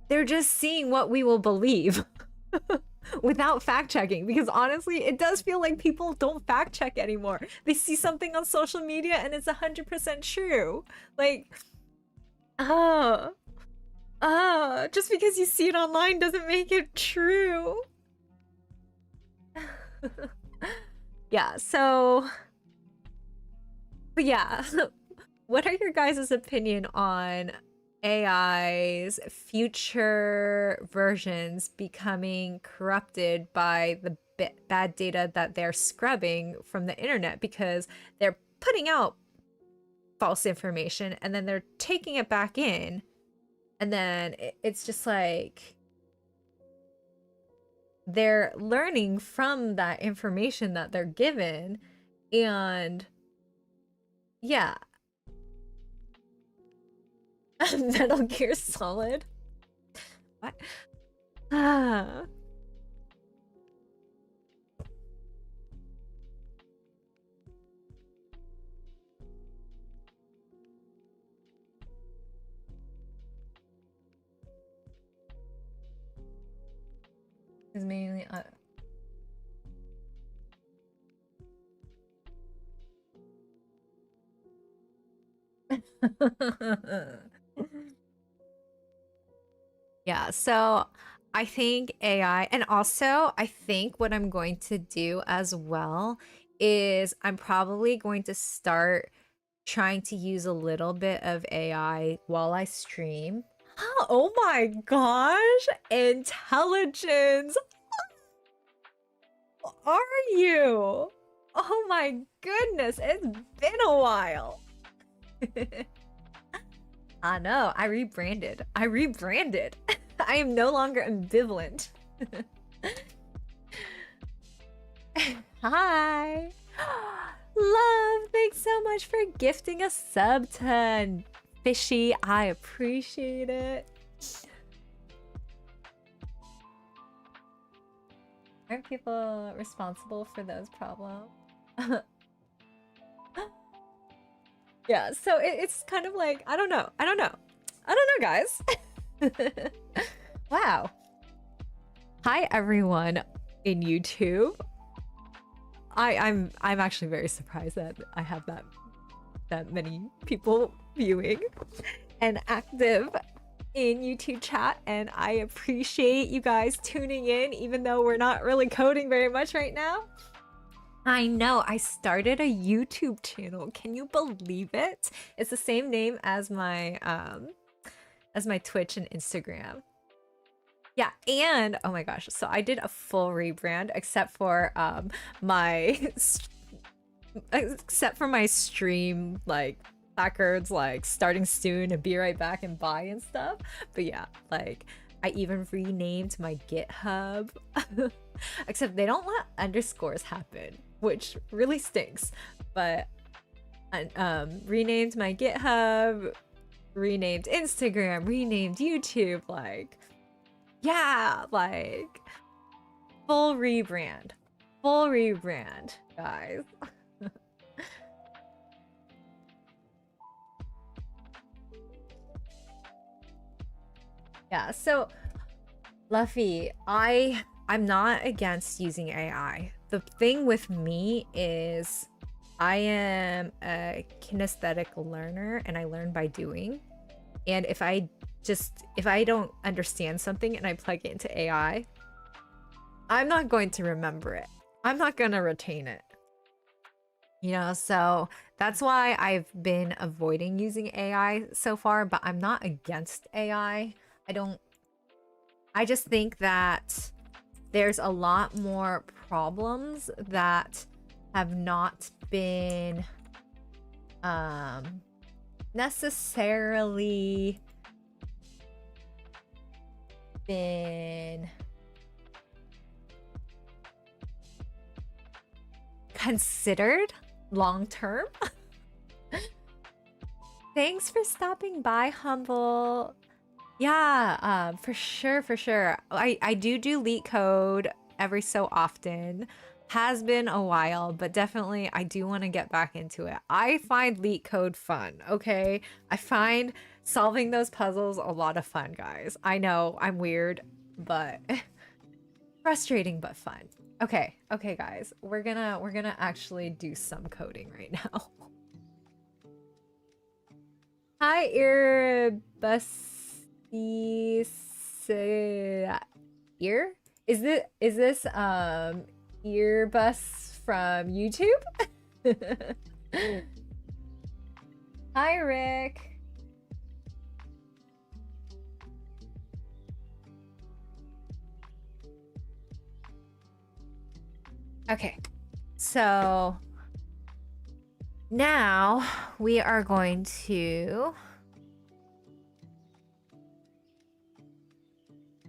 they're just seeing what we will believe without fact checking, because honestly it does feel like people don't fact check anymore. They see something on social media and it's 100% true. Like just because you see it online doesn't make it true. Yeah, so but yeah, what are your guys' opinion on AI's future versions becoming corrupted by the bad data that they're scrubbing from the internet, because they're putting out false information and then they're taking it back in, and then it's just like they're learning from that information that they're given. And yeah. Metal Gear Solid. What? Ah. Is mainly yeah, so I think AI, and also I think what I'm going to do as well is I'm probably going to start trying to use a little bit of AI while I stream. Oh my gosh, intelligence. Are you? Oh my goodness, it's been a while. I know, I rebranded. I am no longer ambivalent. Hi. Love, thanks so much for gifting a sub to Fishy. I appreciate it. Aren't people responsible for those problems? Yeah, so it's kind of like, I don't know, guys. Wow. Hi everyone in YouTube. I'm actually very surprised that I have that many people viewing and active in YouTube chat, and I appreciate you guys tuning in, even though we're not really coding very much right now. I know, I started a YouTube channel. Can you believe it? It's the same name as my Twitch and Instagram. Yeah, and oh my gosh, so I did a full rebrand except for my stream like placards like starting soon and be right back and buy and stuff. But yeah, like I even renamed my GitHub. Except they don't let underscores happen, which really stinks. But renamed my GitHub, renamed Instagram, renamed YouTube, like, yeah, like full rebrand, guys. Yeah, so Luffy, I'm not against using AI. The thing with me is I am a kinesthetic learner and I learn by doing. And if I don't understand something and I plug it into AI, I'm not going to remember it. I'm not going to retain it. You know, so that's why I've been avoiding using AI so far, but I'm not against AI. I just think that there's a lot more problems that have not been necessarily been considered long term. Thanks for stopping by, Humble. Yeah, for sure. I do LeetCode every so often. Has been a while, but definitely I do want to get back into it. I find LeetCode fun, okay? I find solving those puzzles a lot of fun, guys. I know I'm weird, but frustrating but fun. Okay, guys. We're gonna actually do some coding right now. Hi, ear? Is this earbus from YouTube? Hi, Rick. Okay, so now we are going to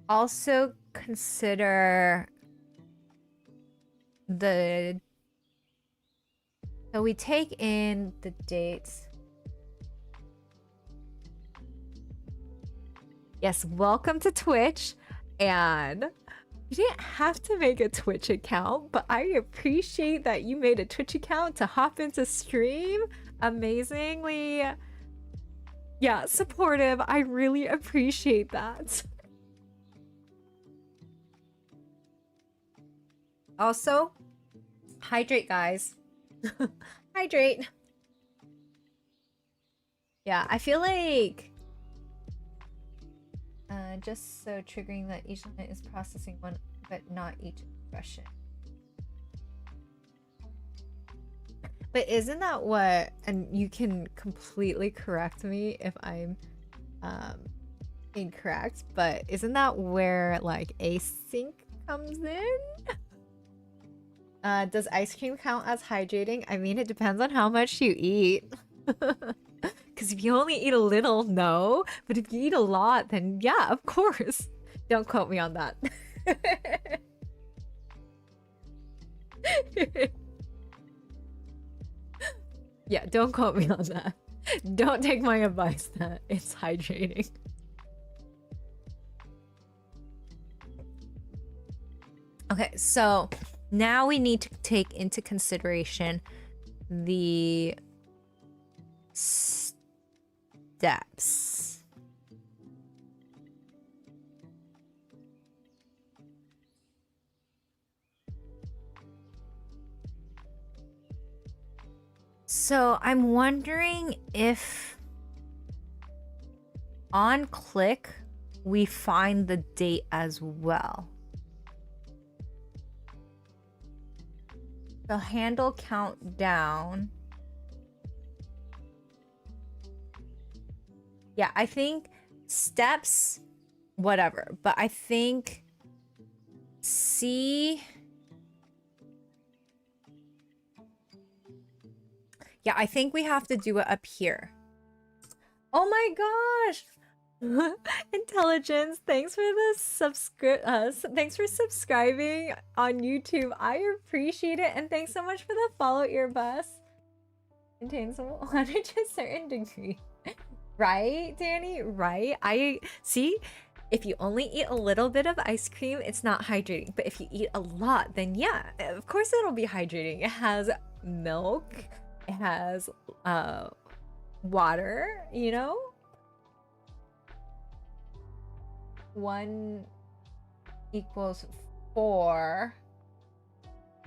also consider so we take in the dates. Yes, welcome to Twitch. And you didn't have to make a Twitch account, but I appreciate that you made a Twitch account to hop into stream. Amazingly, yeah, supportive. I really appreciate that. Also, hydrate, guys. Hydrate. Yeah, I feel like just so triggering that each line is processing one, but not each expression. But isn't that what, and you can completely correct me if I'm incorrect, but isn't that where like async comes in? Does ice cream count as hydrating? I mean, it depends on how much you eat. Because if you only eat a little, no. But if you eat a lot, then yeah, of course. Don't quote me on that. Yeah, don't quote me on that. Don't take my advice that it's hydrating. Okay, so now we need to take into consideration the steps. So I'm wondering if on click we find the date as well. So handle countdown. Yeah, I think steps, whatever. But I think C. Yeah, I think we have to do it up here. Oh my gosh! Intelligence, thanks for the thanks for subscribing on YouTube. I appreciate it, and thanks so much for the follow, Earbus. Contains water to a certain degree. Right, Danny? Right? I see. If you only eat a little bit of ice cream, it's not hydrating. But if you eat a lot, then yeah, of course it'll be hydrating. It has milk, it has water, you know? 1 equals 4,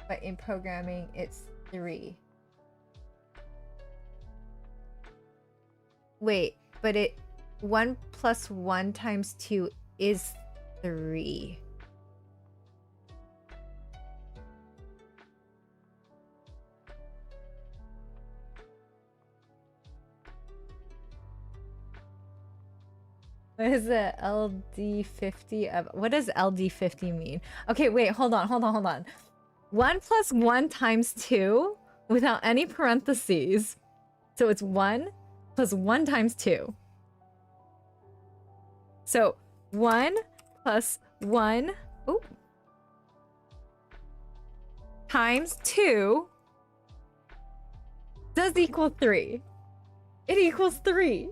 but in programming it's 3. Wait, but 1 plus 1 times 2 is 3. What is the LD50 of? What does LD50 mean? Okay, wait, hold on. 1 plus 1 times 2 without any parentheses. So it's 1 plus 1 times 2. So 1 plus 1 times 2 does equal 3. It equals 3.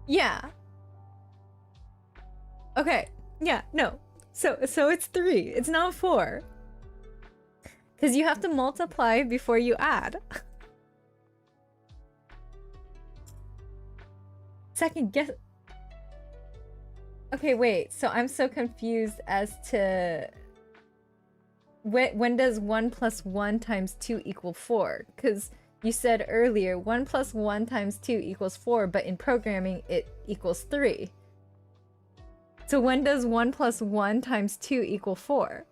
Yeah. Okay. Yeah, no. So it's 3. It's not 4. Because you have to multiply before you add. Second guess. Okay, wait. So I'm so confused as to when does 1 plus 1 times 2 equal 4? Because you said earlier 1 plus 1 times 2 equals 4, but in programming it equals 3. So when does 1 plus 1 times 2 equal 4?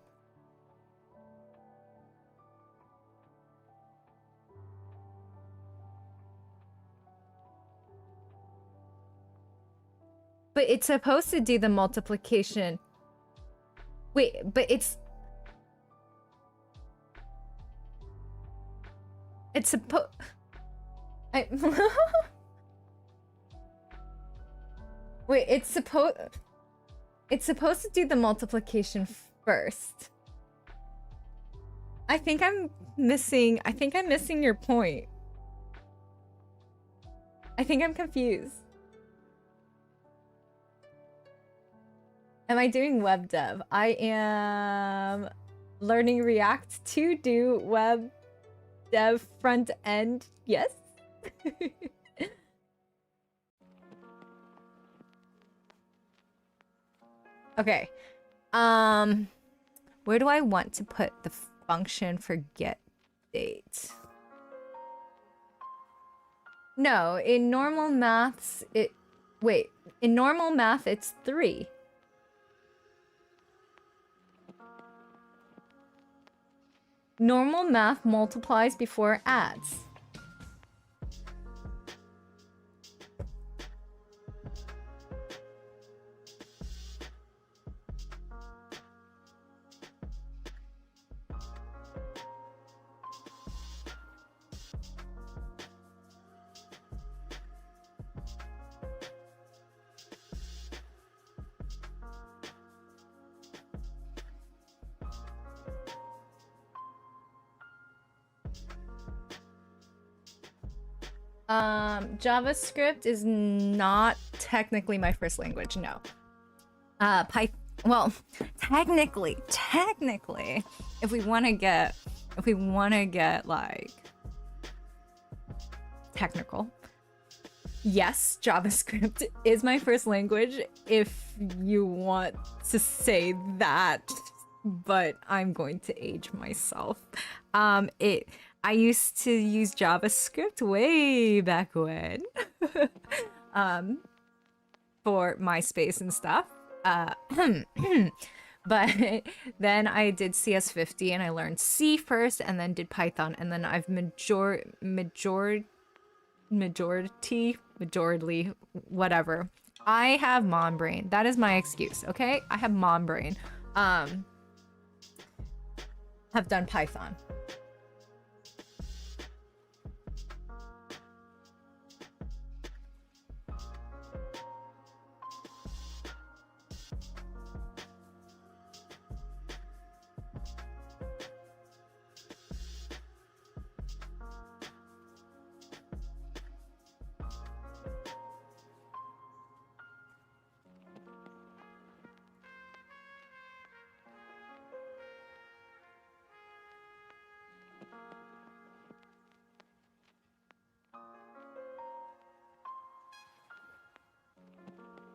But it's supposed to do the multiplication. Wait, but it's supposed... Wait, it's supposed to do the multiplication first. I think I'm missing your point. I think I'm confused. Am I doing web dev? I am learning React to do web dev front end. Yes. Okay. Where do I want to put the function for get date? No, in normal maths in normal math it's 3. Normal math multiplies before it adds. JavaScript is not technically my first language, no. Well, technically, if we want to get like technical, yes, JavaScript is my first language if you want to say that, but I'm going to age myself. I used to use JavaScript way back when for MySpace and stuff. But then I did CS50 and I learned C first and then did Python, and then I've majority, whatever. I have mom brain. That is my excuse, okay? I have mom brain. have done Python.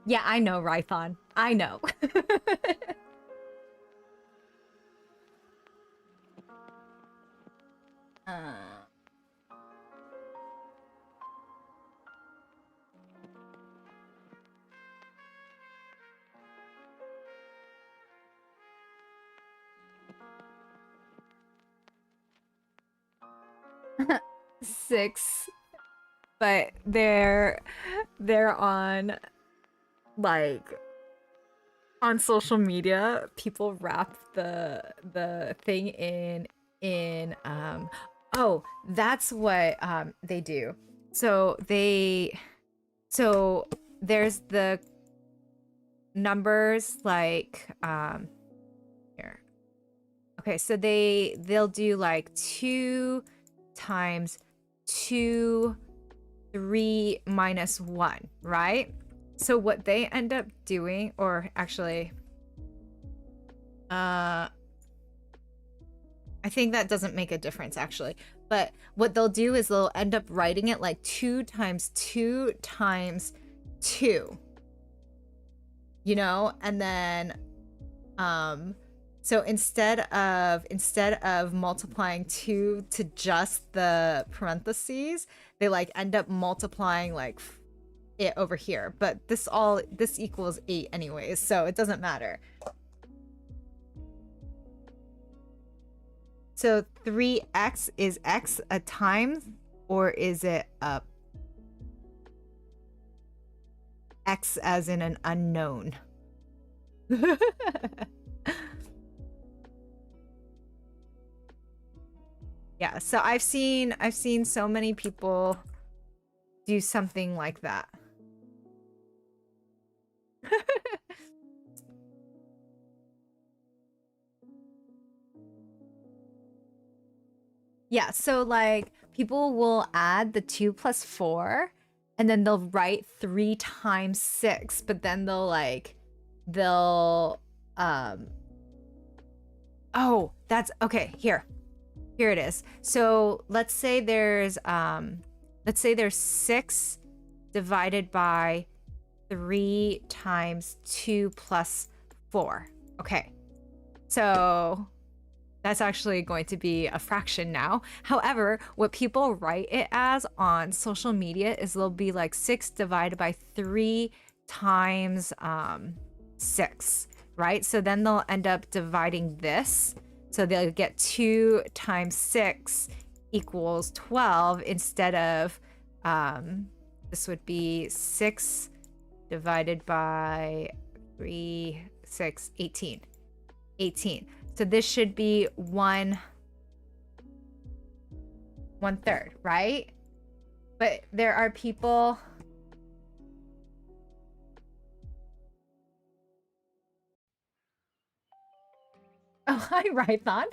Yeah, I know, Rython. I know. 6, but they're on, like, on social media. People wrap the thing in oh, that's what they do. So there's the numbers, like, here. Okay, so they'll do like 2 times 2, 3 minus 1, right? So what they end up doing, or actually, I think that doesn't make a difference, actually. But what they'll do is they'll end up writing it like 2 times 2 times 2. You know? And then, so instead of multiplying 2 to just the parentheses, they like end up multiplying like it over here. But this equals 8 anyways, so it doesn't matter. So 3x, is x a times, or is it a x as in an unknown? Yeah, so I've seen so many people do something like that. Yeah, so like people will add the 2 plus 4, and then they'll write 3 times 6, but then they'll oh, that's okay. Here it is. So let's say there's 6 divided by 3 times 2 plus 4. Okay, so that's actually going to be a fraction now. However, what people write it as on social media is they'll be like 6 divided by 3 times 6, right? So then they'll end up dividing this. So they'll get 2 times 6 equals 12 instead of, this would be 6 divided by 3, 6, 18. 18. So this should be 1/3, right? But there are people... Oh, hi, Rython.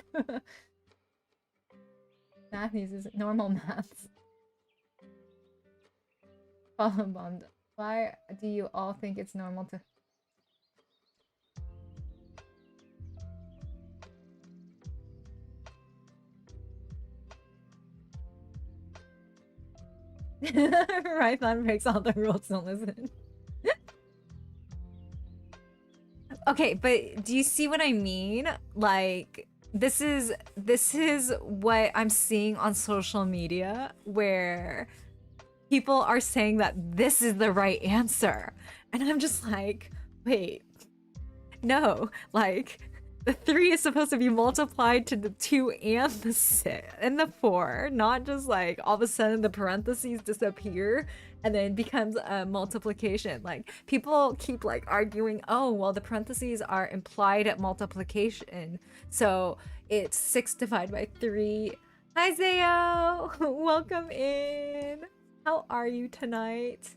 Math uses normal maths. Follow bombed. Why do you all think it's normal to... Rython breaks all the rules, don't listen. Okay, but do you see what I mean? Like, this is what I'm seeing on social media, where people are saying that this is the right answer. And I'm just like, wait, no, like, The 3 is supposed to be multiplied to the 2 and the 6 and the 4, not just like all of a sudden the parentheses disappear and then it becomes a multiplication. Like people keep like arguing, oh, well, the parentheses are implied at multiplication. So it's 6 divided by 3. Hi, Zayo! Welcome in. How are you tonight?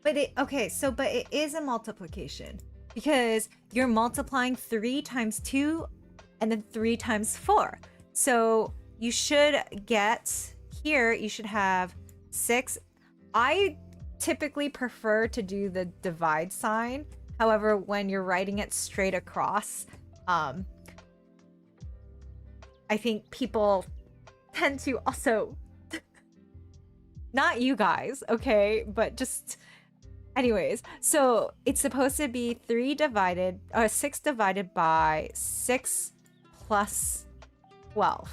But but it is a multiplication because you're multiplying 3 times 2 and then 3 times 4. So you should get here, you should have 6. I typically prefer to do the divide sign. However, when you're writing it straight across, I think people tend to also not you guys, okay, but just anyways, so it's supposed to be 6 divided by 6 plus 12.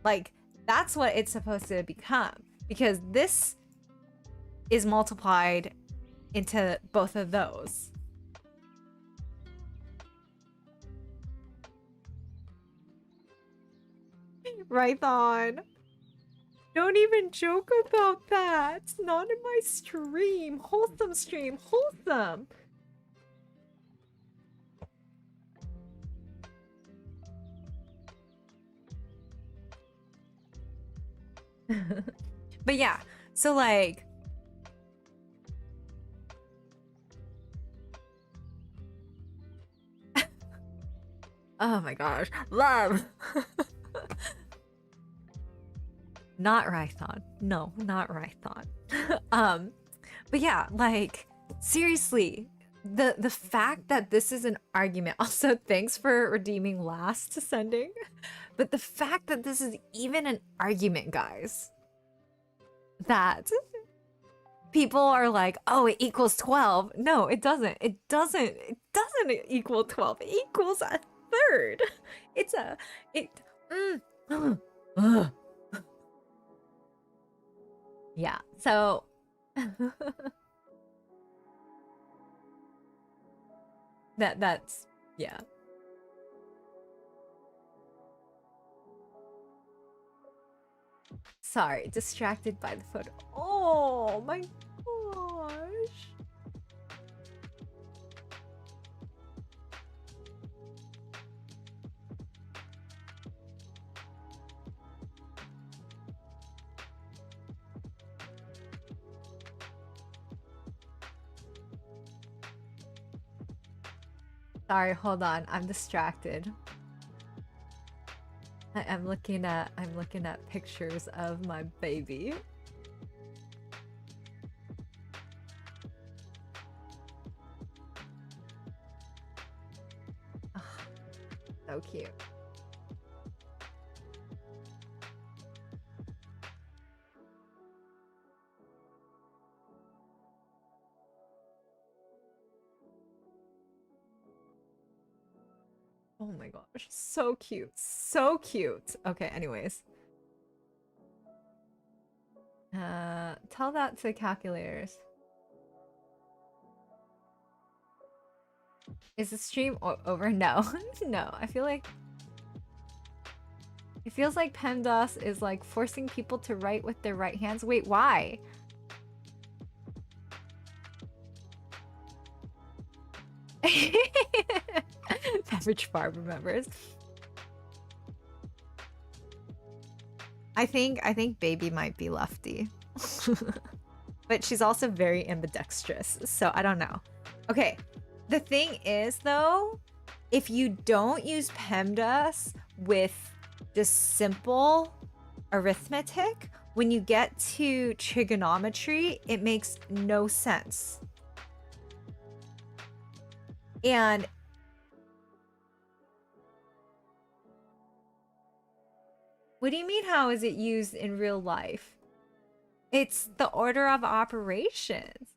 Like, that's what it's supposed to become. Because this is multiplied into both of those. Rython. Don't even joke about that. It's not in my stream. Wholesome stream. Wholesome. But yeah, so like... oh my gosh. Love! Not Rython. No, not Rython. But yeah, like, seriously, the fact that this is an argument, also thanks for redeeming last sending, but the fact that this is even an argument, guys, that people are like, oh, it equals 12. No, it doesn't. It doesn't equal 12. It equals a third. It's a, yeah, so that's yeah. Sorry, distracted by the photo. Oh my gosh. Sorry, hold on. I'm distracted. I'm looking at pictures of my baby. Oh, so cute. Oh my gosh, so cute, so cute. Okay, anyways. Tell that to calculators. Is the stream over? No, no. I feel like it feels like PEMDAS is like forcing people to write with their right hands. Wait, why? Average Barb remembers. I think baby might be lefty. But she's also very ambidextrous, so I don't know. Okay, the thing is though, if you don't use PEMDAS with just simple arithmetic, when you get to trigonometry, it makes no sense. And what do you mean, how is it used in real life? It's the order of operations.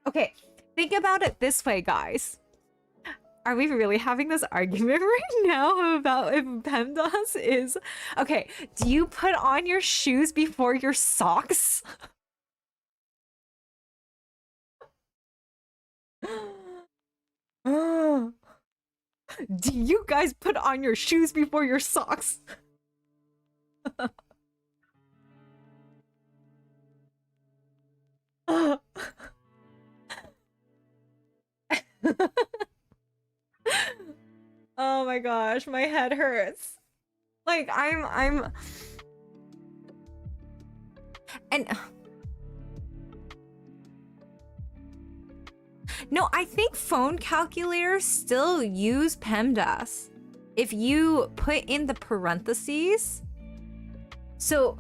Okay, think about it this way, guys. Are we really having this argument right now about if PEMDAS is... Okay, do you put on your shoes before your socks? Do you guys put on your shoes before your socks? Oh my gosh, my head hurts. Like I'm and no, I think phone calculators still use PEMDAS. If you put in the parentheses. So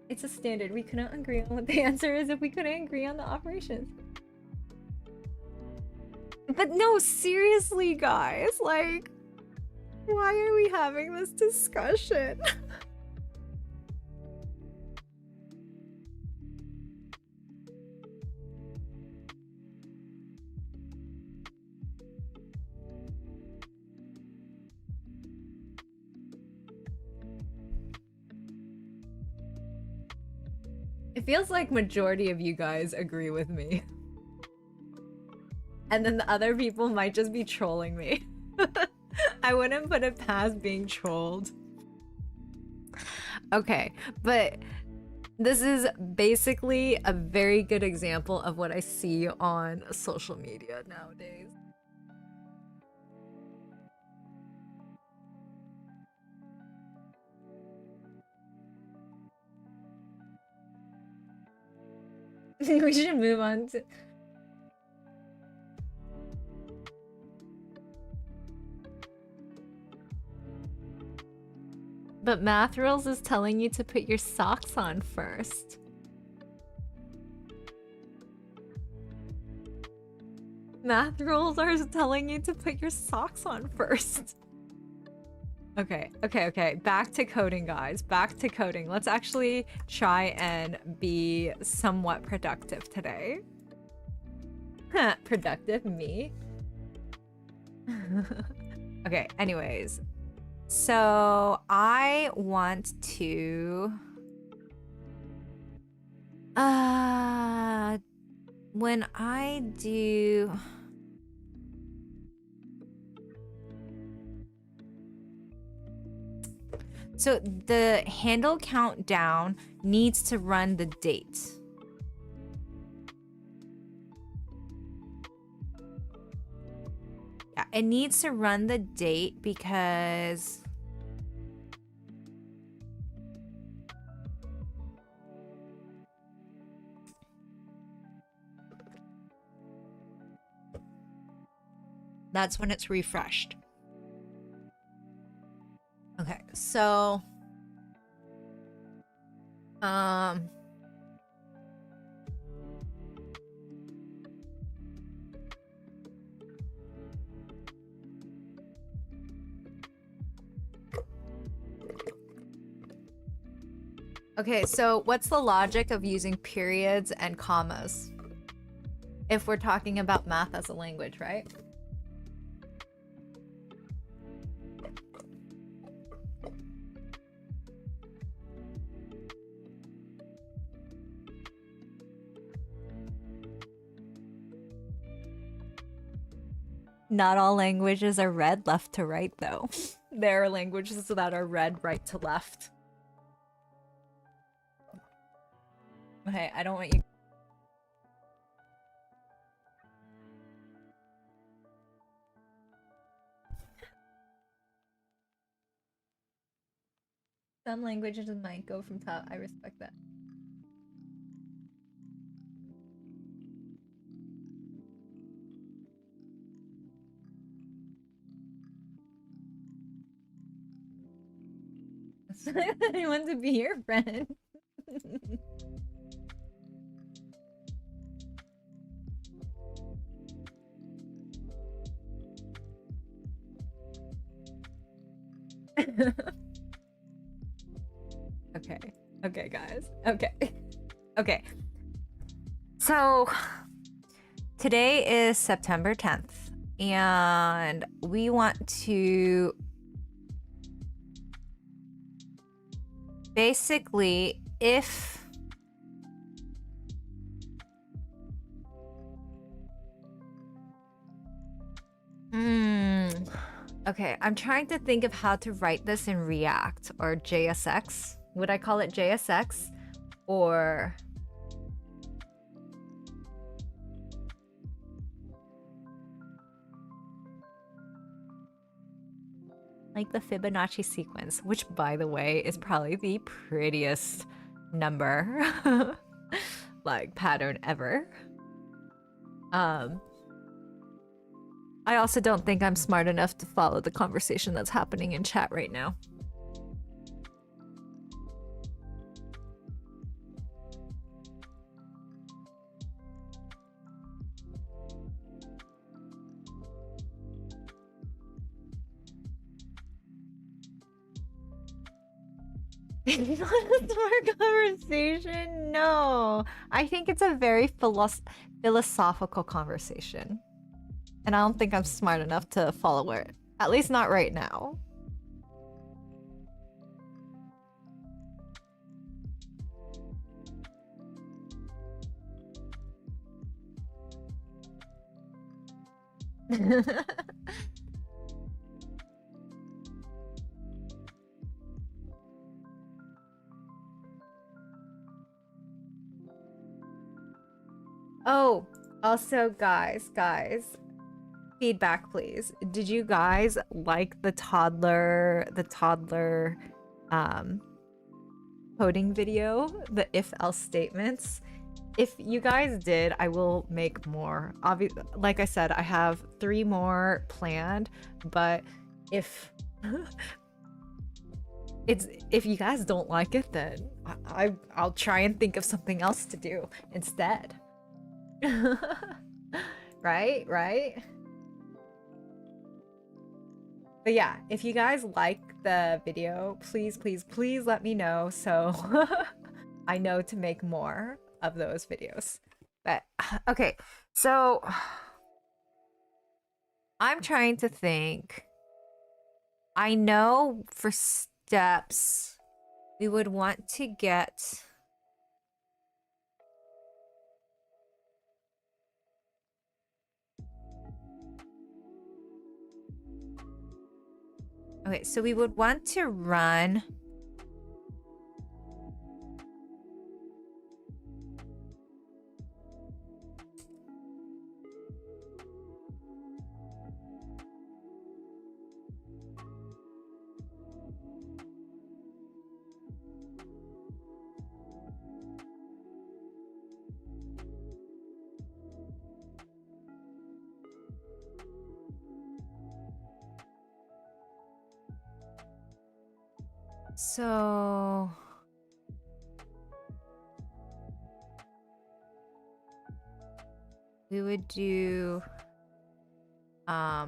it's a standard. We couldn't agree on what the answer is if we couldn't agree on the operations. But no, seriously, guys, like, why are we having this discussion? It feels like majority of you guys agree with me. And then the other people might just be trolling me. I wouldn't put it past being trolled. Okay, but this is basically a very good example of what I see on social media nowadays. We should move on to... But Math Rules is telling you to put your socks on first. Math Rules are telling you to put your socks on first. Okay. Back to coding, guys. Back to coding. Let's actually try and be somewhat productive today. Productive, me. Okay, anyways. So I want to when I do so the handle countdown needs to run the date. Yeah, it needs to run the date because that's when it's refreshed. Okay, so okay, so what's the logic of using periods and commas? If we're talking about math as a language, right? Not all languages are read left to right, though. There are languages that are read right to left. Okay, I don't want you... Some languages might go from top. I respect that. I want to be your friend. Okay, guys. Okay. So today is September 10th, and we want to basically, if okay, I'm trying to think of how to write this in React or JSX. Would I call it JSX or like the Fibonacci sequence, which by the way is probably the prettiest number like pattern ever. I also don't think I'm smart enough to follow the conversation that's happening in chat right now. It's not a smart conversation. No, I think it's a very philosophical conversation. And I don't think I'm smart enough to follow it. At least not right now. Oh, also guys, feedback please. Did you guys like the toddler coding video, the if-else statements? If you guys did, I will make more. Like I said, I have 3 more planned, but if if you guys don't like it, then I'll try and think of something else to do instead. Right? But yeah, if you guys like the video, please let me know so I know to make more of those videos. But okay, so I'm trying to think. I know for steps we would want to get okay, so we would want to run so we would do I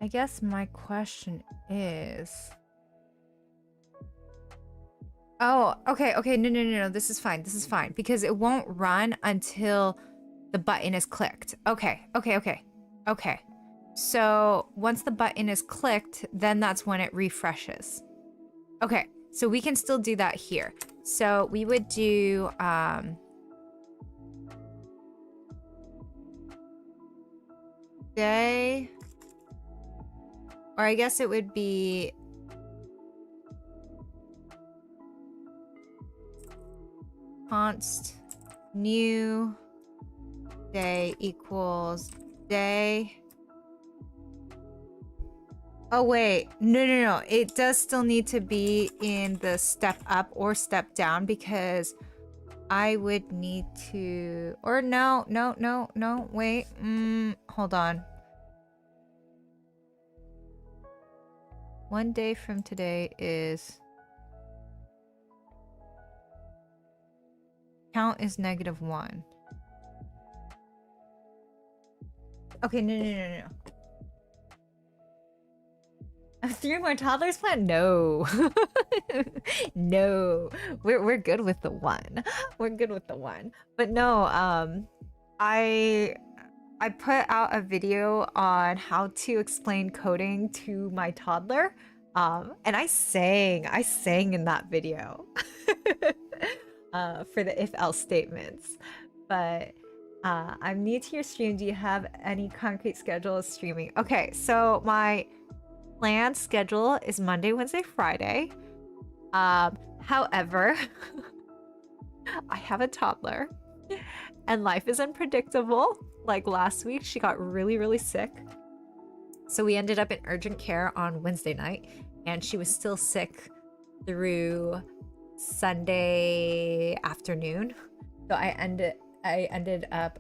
guess my question is oh, okay, no, this is fine, because it won't run until the button is clicked. Okay. So once the button is clicked, then that's when it refreshes. Okay, so we can still do that here. So we would do day, or I guess it would be const new day equals day. Oh wait, no. It does still need to be in the step up or step down because I would need to, or no, wait, hold on. 1 day from today is count is -1. Okay, no. 3 more toddlers plan? No. No. We're good with the one. We're good with the one. But no, I put out a video on how to explain coding to my toddler. And I sang in that video. For the if-else statements. But I'm new to your stream. Do you have any concrete schedule of streaming? Okay, so my planned schedule is Monday, Wednesday, Friday. However, I have a toddler and life is unpredictable. Like last week, she got really, really sick. So we ended up in urgent care on Wednesday night and she was still sick through Sunday afternoon. So I ended up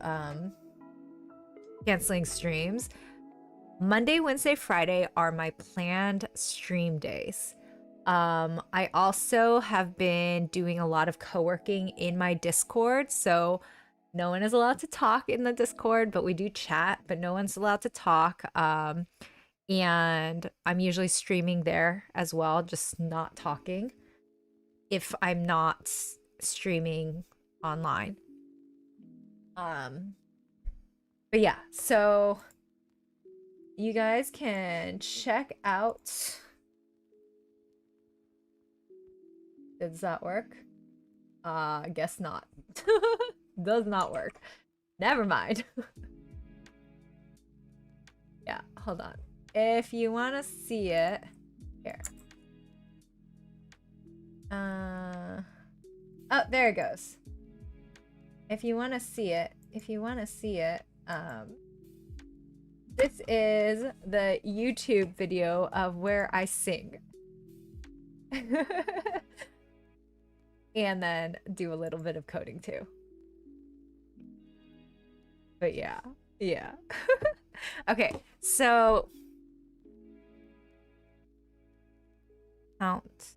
canceling streams. Monday, Wednesday, Friday are my planned stream days. I also have been doing a lot of co-working in my Discord, so no one is allowed to talk in the Discord, but we do chat, but no one's allowed to talk. And I'm usually streaming there as well, just not talking if I'm not streaming online. But yeah, so you guys can check out. Does that work? Guess not. Does not work. Never mind. Yeah, hold on. If you want to see it, here. Oh, there it goes. If you want to see it, this is the YouTube video of where I sing. And then do a little bit of coding too. But yeah. Okay, so count.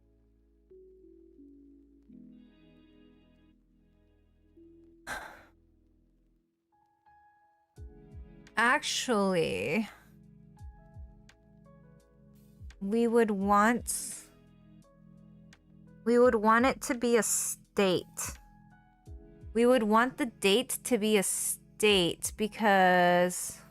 Actually, we would want it to be a state. We would want the date to be a state because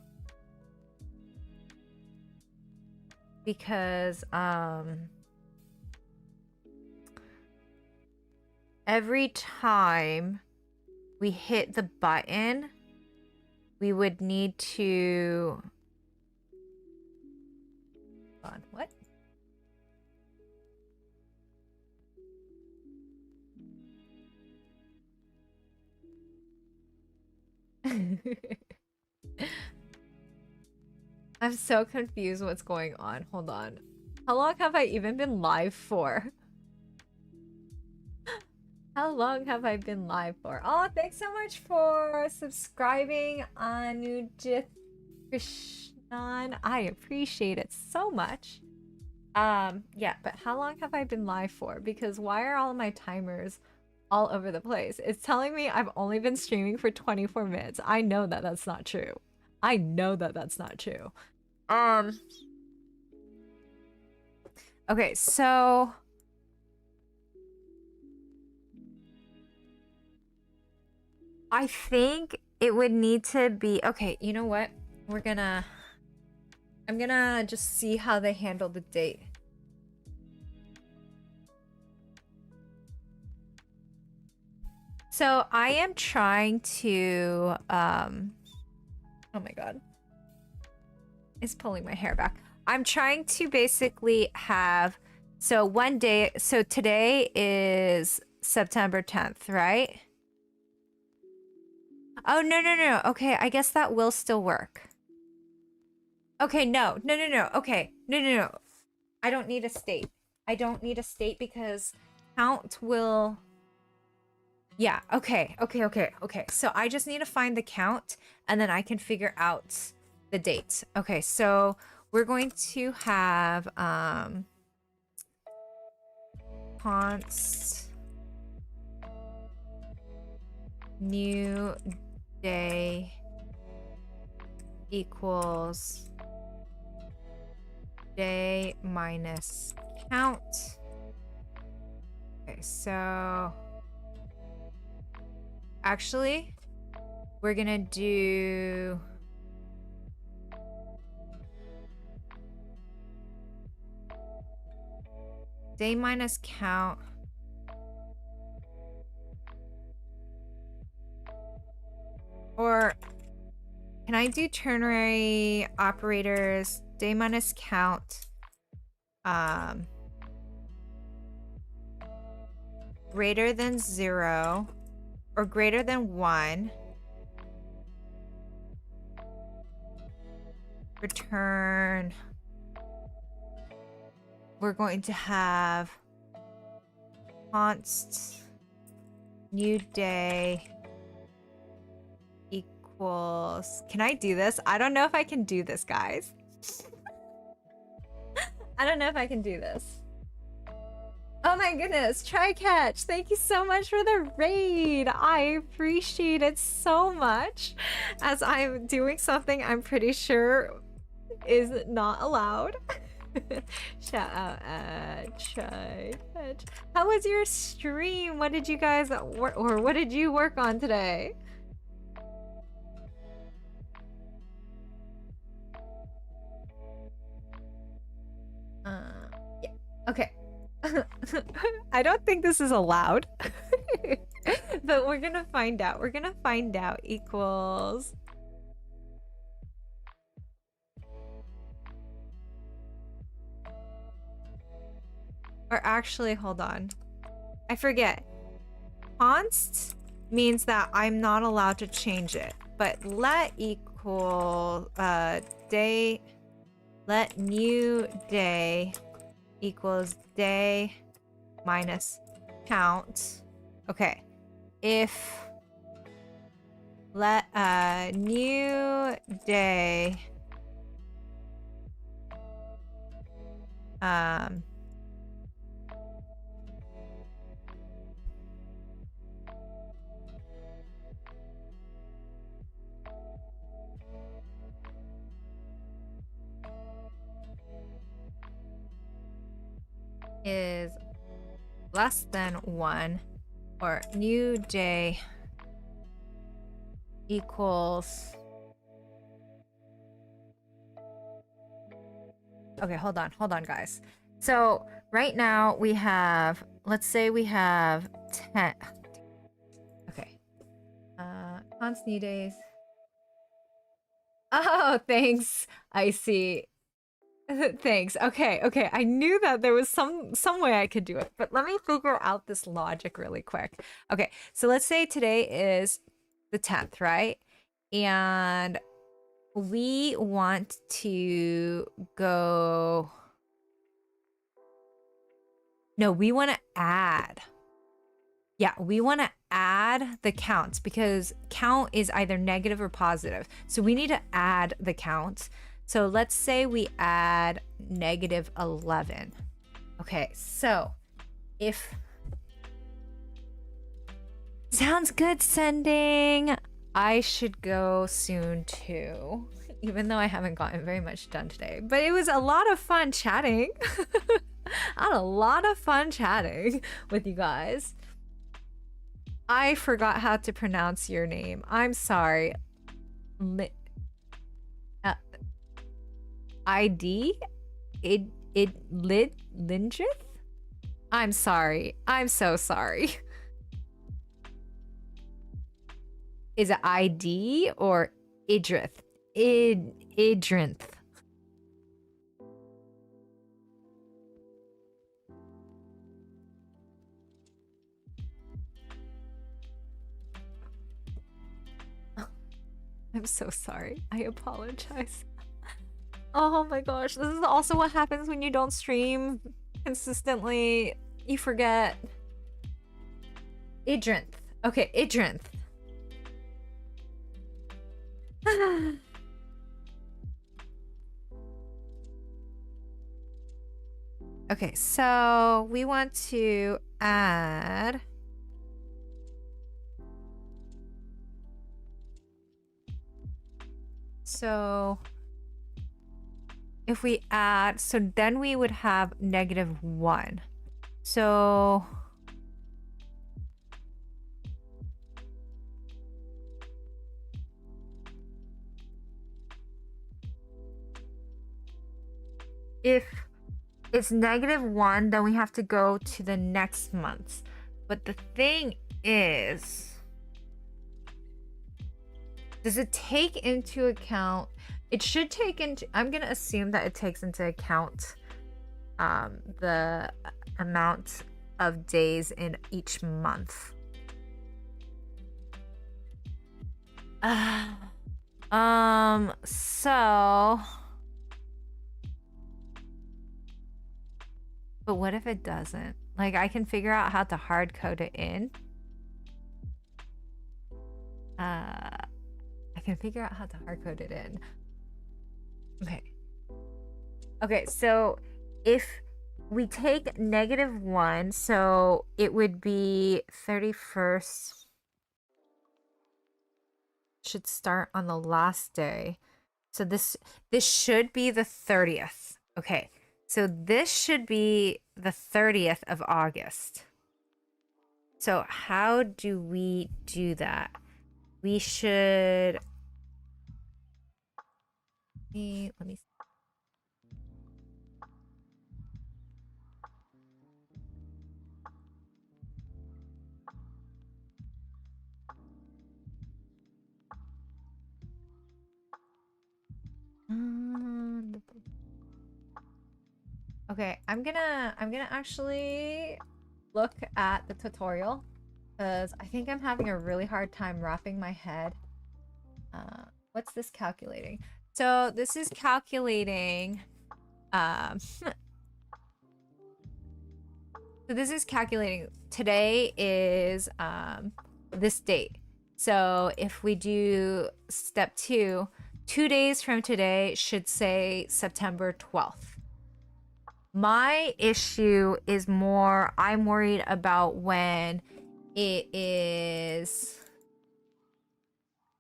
every time we hit the button, we would need to... Hold on, what? I'm so confused what's going on. Hold on. How long have I even been live for? How long have I been live for? Oh, thanks so much for subscribing, Anujit Krishnan. I appreciate it so much. Yeah, but how long have I been live for? Because why are all of my timers all over the place? It's telling me I've only been streaming for 24 minutes. I know that that's not true. I know that that's not true. Okay, so I think it would need to be... Okay, you know what? I'm gonna just see how they handle the date. So I am trying to... Oh my god. It's pulling my hair back. I'm trying to basically have... So one day... So today is September 10th, right? Oh, no. Okay, I guess that will still work. Okay, no. Okay, no. I don't need a state. I don't need a state because count will... Yeah, okay. So I just need to find the count and then I can figure out the date. Okay, so we're going to have const new day equals day minus count. Okay, so actually, we're gonna do day minus count. Or can I do ternary operators, day minus count, greater than 0 or greater than 1, return, we're going to have const new day equals, can I do this? I don't know if I can do this, guys. I don't know if I can do this. Oh my goodness, try catch. Thank you so much for the raid. I appreciate it so much, as I'm doing something I'm pretty sure is not allowed. Shout out at try catch. How was your stream? What did you guys work, or what did you work on today? Yeah. Okay. I don't think this is allowed. But we're gonna find out. We're gonna find out. Equals. Or actually, hold on. I forget. Const means that I'm not allowed to change it. But let equal day, let new day equals day minus count. Okay. If let new day is less than 1, or new day equals, okay, hold on guys. So right now we have, let's say we have 10. Okay. Const new days. Oh, thanks. I see. Thanks. Okay, okay. I knew that there was some way I could do it, but let me figure out this logic really quick. Okay, so let's say today is the 10th, right? And we want to go... No, we want to add. Yeah, we want to add the counts because count is either negative or positive. So we need to add the counts. So let's say we add negative 11. Okay, so if... Sounds good, sending. I should go soon too, even though I haven't gotten very much done today. But it was a lot of fun chatting. I had a lot of fun chatting with you guys. I forgot how to pronounce your name. I'm sorry. ID? Lindrith? I'm sorry. I'm so sorry. Is it ID or Idrith? Idrinth. I'm so sorry. I apologize. Oh my gosh, this is also what happens when you don't stream consistently. You forget. Idrinth. Okay, Idrinth. Okay, so we want to add... So if we add, so then we would have -1. So if it's -1, then we have to go to the next month. But the thing is, does it take into account, it should take into, I'm going to assume that it takes into account the amount of days in each month. So, but what if it doesn't? Like, I can figure out how to hard code it in. I can figure out how to hard code it in. Okay. Okay, so if we take -1, so it would be 31st. Should start on the last day. So this should be the 30th. Okay. So this should be the 30th of August. So how do we do that? We should let me see. Okay, I'm gonna actually look at the tutorial because I think I'm having a really hard time wrapping my head. What's this calculating? So this is calculating so this is calculating, today is this date. So if we do step 2, 2 days from today should say September 12th. My issue is more, I'm worried about when it is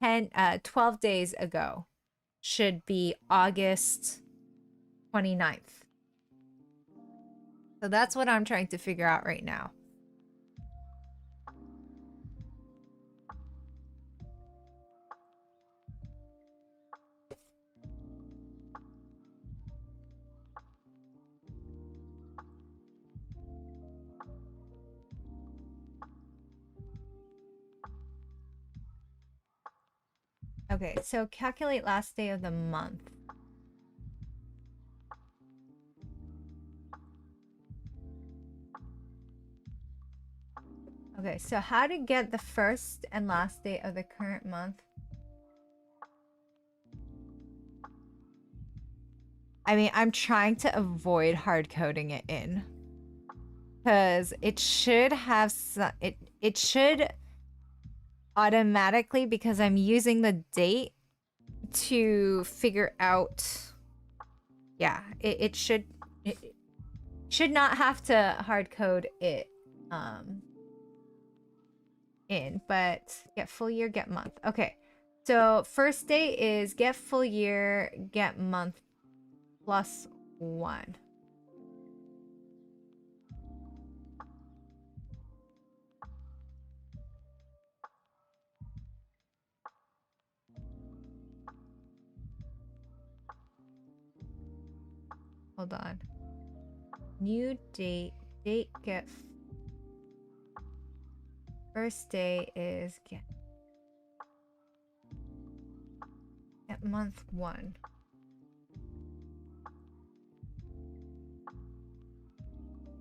12 days ago. Should be August 29th. So that's what I'm trying to figure out right now. Okay, so calculate last day of the month. Okay, so how to get the first and last day of the current month? I mean, I'm trying to avoid hard coding it in because it should have some, it should automatically, because I'm using the date to figure out. Yeah, it should not have to hard code it in, but get full year, get month. Okay, so first day is get full year, get month +1. Hold on. New date, get first day is get month 1.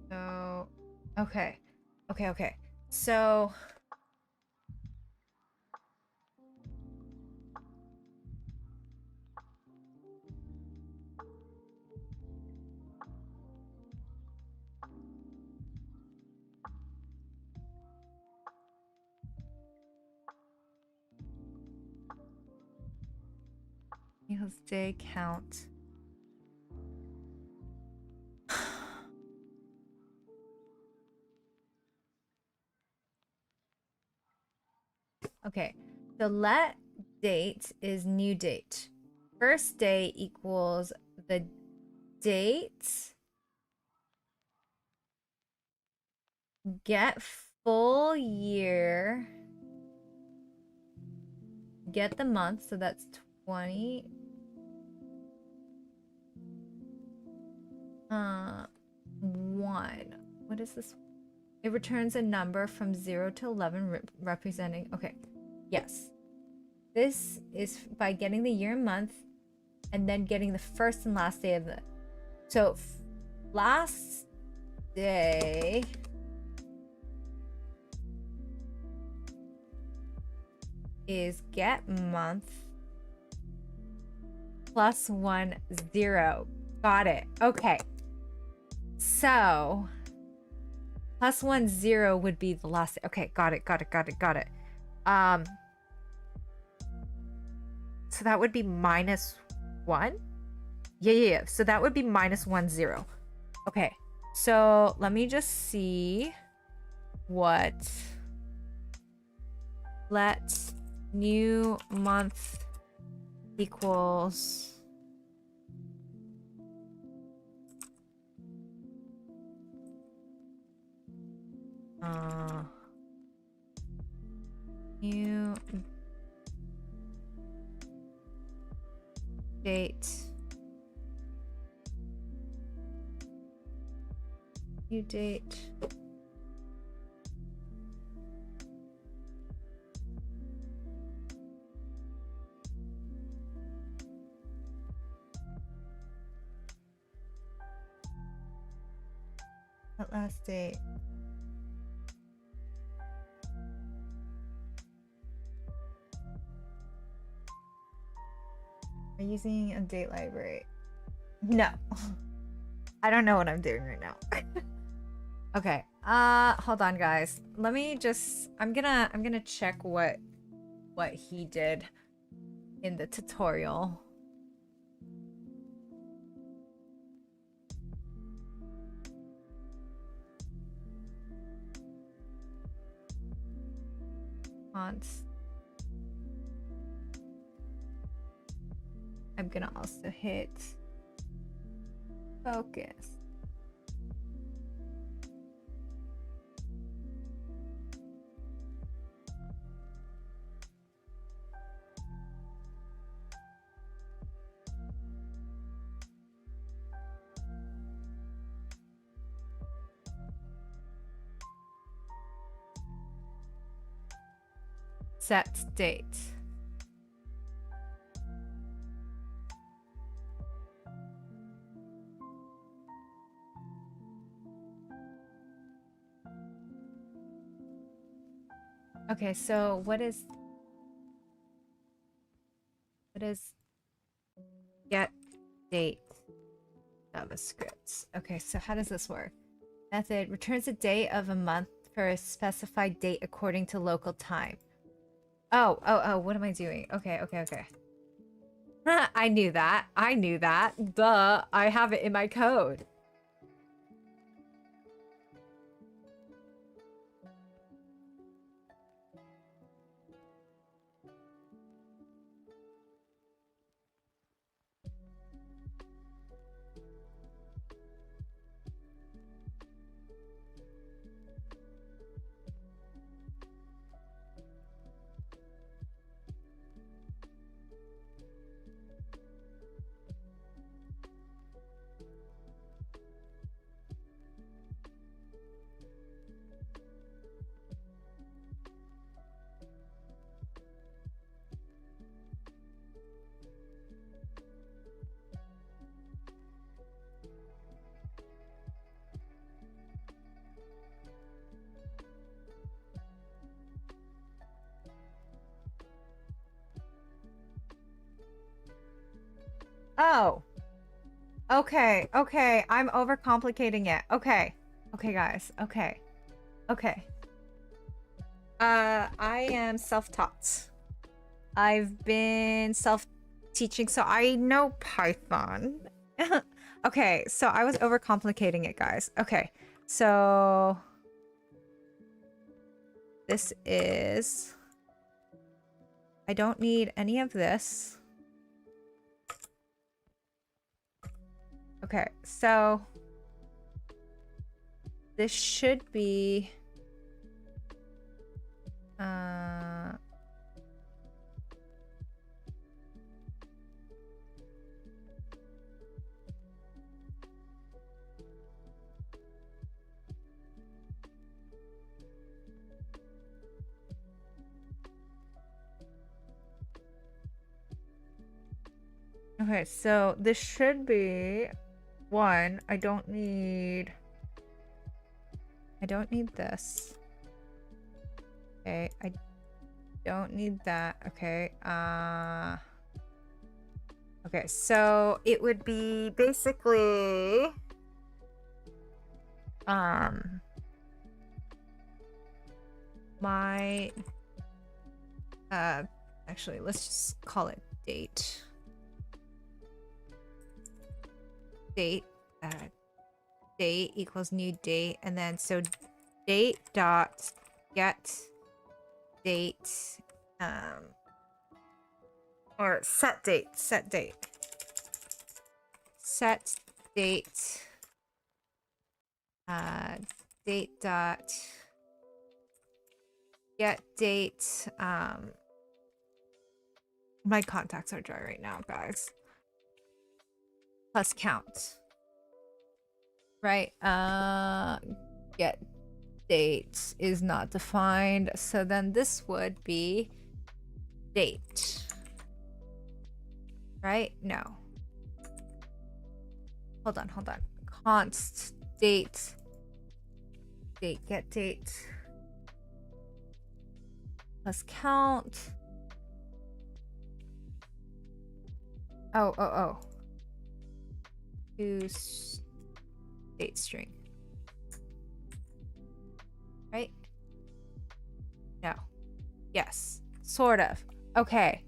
So okay. So equals day count. Okay, the let date is new date. First day equals the date. Get full year. Get the month, so that's 20. One. What is this? It returns a number from 0 to 11 representing. Okay. Yes. This is by getting the year and month and then getting the first and last day of the. So last day is get month plus 1 0. Got it. Okay. So plus 1 0 would be the last. Okay, got it. So that would be -1. Yeah. So that would be -1 0. Okay. So let me just see what. Let new month equals. New date. New date. That last date. Are you using a date library? No. I don't know what I'm doing right now. Okay. Hold on, guys. Let me just. I'm gonna check what he did in the tutorial. Fonts. I'm gonna also hit focus. Set date. Okay, so what is get date JavaScript? Okay, so how does this work? Method returns a day of a month for a specified date according to local time. Oh, what am I doing? Okay. I knew that. Duh, I have it in my code. Oh. Okay. I'm overcomplicating it. Okay, guys. Okay. I am self-taught. I've been self-teaching, so I know Python. Okay, so I was overcomplicating it, guys. Okay, so this is. I don't need any of this. Okay, so this should be okay, so this should be one. I don't need this. Okay, I don't need that. Okay. Okay, so it would be basically my actually let's just call it date. Date date equals new date, and then so date dot get date or set date date dot get date my contacts are dry right now, guys. Plus count. Right? Get date is not defined. So then this would be date. Right? No. Hold on. Const date. Date, get date. Plus count. Oh. To date string. Right? No. Yes. Sort of. Okay.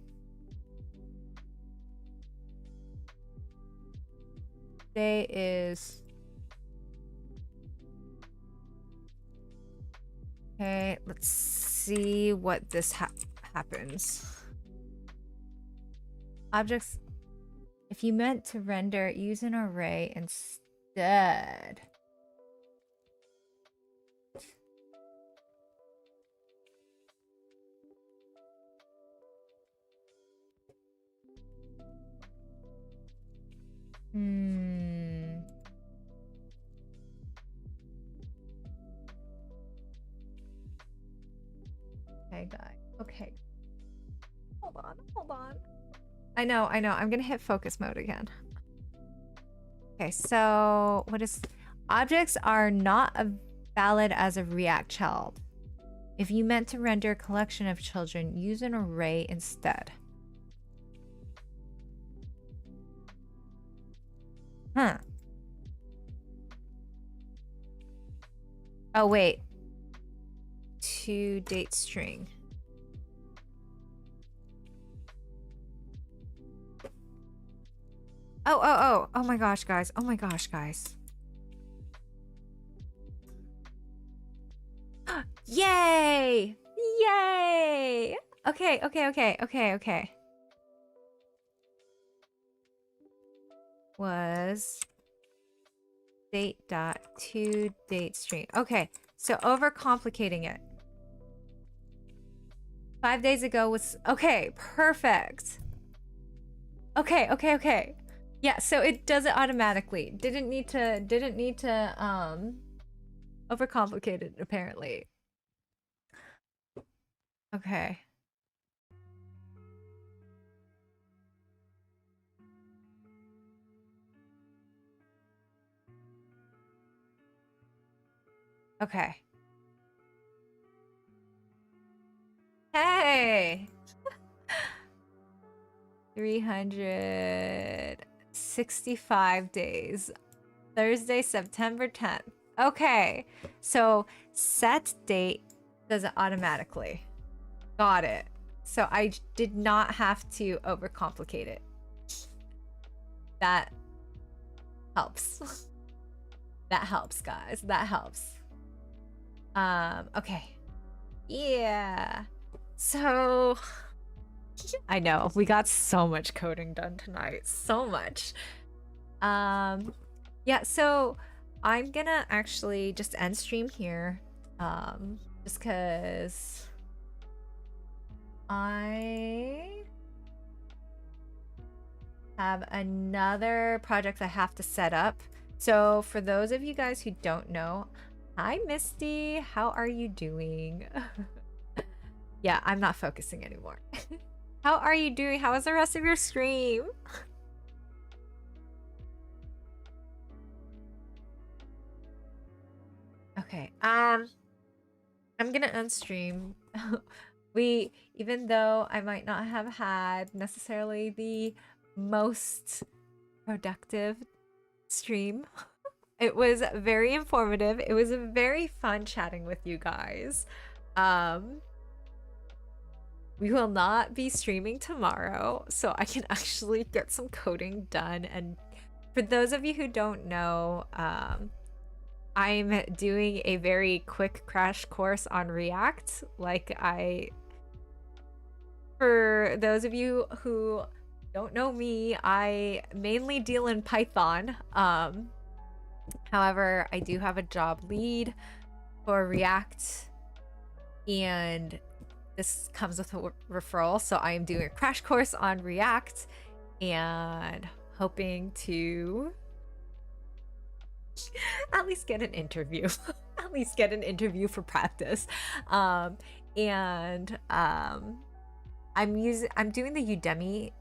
Day is... Okay, let's see what this happens. Objects... If you meant to render, use an array instead. Okay, guys. Okay. Hold on. I know. I'm gonna hit focus mode again. Okay, so what is... Objects are not valid as a React child. If you meant to render a collection of children, use an array instead. Huh. Oh, wait. To date string. Oh my gosh, guys. Yay! Okay. Was date dot to date string. Okay, so overcomplicating it. 5 days ago was... Okay, perfect. Okay. Yeah, so it does it automatically. Didn't need to overcomplicate it, apparently. Okay. Okay. Hey! 365 days. Thursday, September 10th. Okay. So set date does it automatically. Got it. So I did not have to overcomplicate it. That helps. That helps, guys. That helps. Okay. Yeah. So I know we got so much coding done tonight. So much. Yeah, so I'm gonna actually just end stream here. Just because I have another project I have to set up. So for those of you guys who don't know, hi Misty, how are you doing? Yeah, I'm not focusing anymore. How are you doing? How was the rest of your stream? Okay. I'm gonna unstream. Even though I might not have had necessarily the most productive stream, it was very informative. It was very fun chatting with you guys. We will not be streaming tomorrow, so I can actually get some coding done. And for those of you who don't know, I'm doing a very quick crash course on React. For those of you who don't know me, I mainly deal in Python. However, I do have a job lead for React, and this comes with a referral. So I am doing a crash course on React and hoping to at least get an interview. At least get an interview for practice. I'm doing the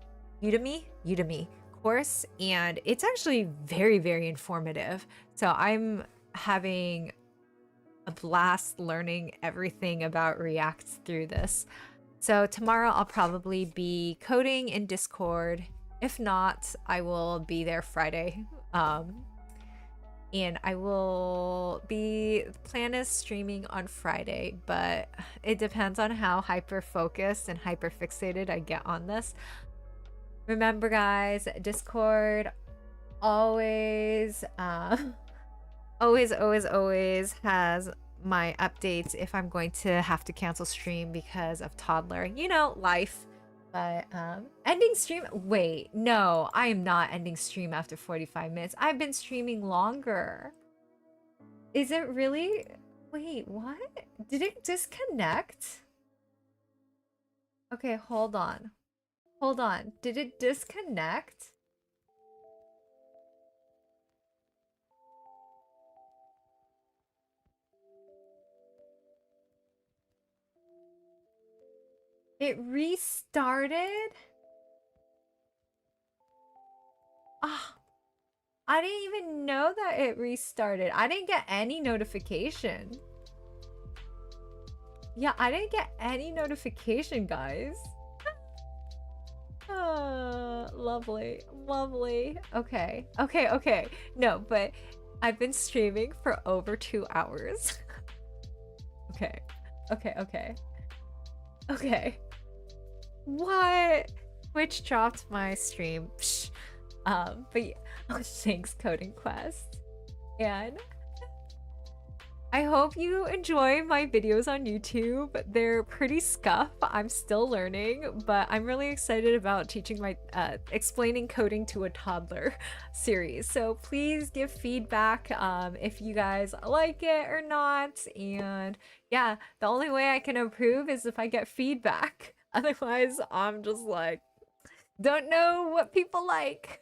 Udemy course, and it's actually very, very informative. So I'm having a blast learning everything about React through this. So tomorrow I'll probably be coding in Discord. If not, I will be there Friday. And I will be plan is streaming on Friday, but it depends on how hyper focused and hyper fixated I get on this. Remember guys, Discord always always has my updates if I'm going to have to cancel stream because of toddler, you know, life. But ending stream, wait, no, I am not ending stream after 45 minutes. I've been streaming longer. Is it really? Wait, what? Did it disconnect? Okay, hold on. Hold on. Did it disconnect? It restarted? Ah, I didn't even know that it restarted. I didn't get any notification. Yeah, I didn't get any notification, guys. Lovely, lovely. Okay, okay, okay. No, but I've been streaming for over 2 hours. Okay, okay, okay. Okay. What? Twitch dropped my stream. Psh. But yeah. Oh, thanks, Coding Quest. And I hope you enjoy my videos on YouTube. They're pretty scuff. I'm still learning, but I'm really excited about teaching my explaining coding to a toddler series. So please give feedback if you guys like it or not. And yeah, the only way I can improve is if I get feedback. Otherwise, I'm just like, don't know what people like.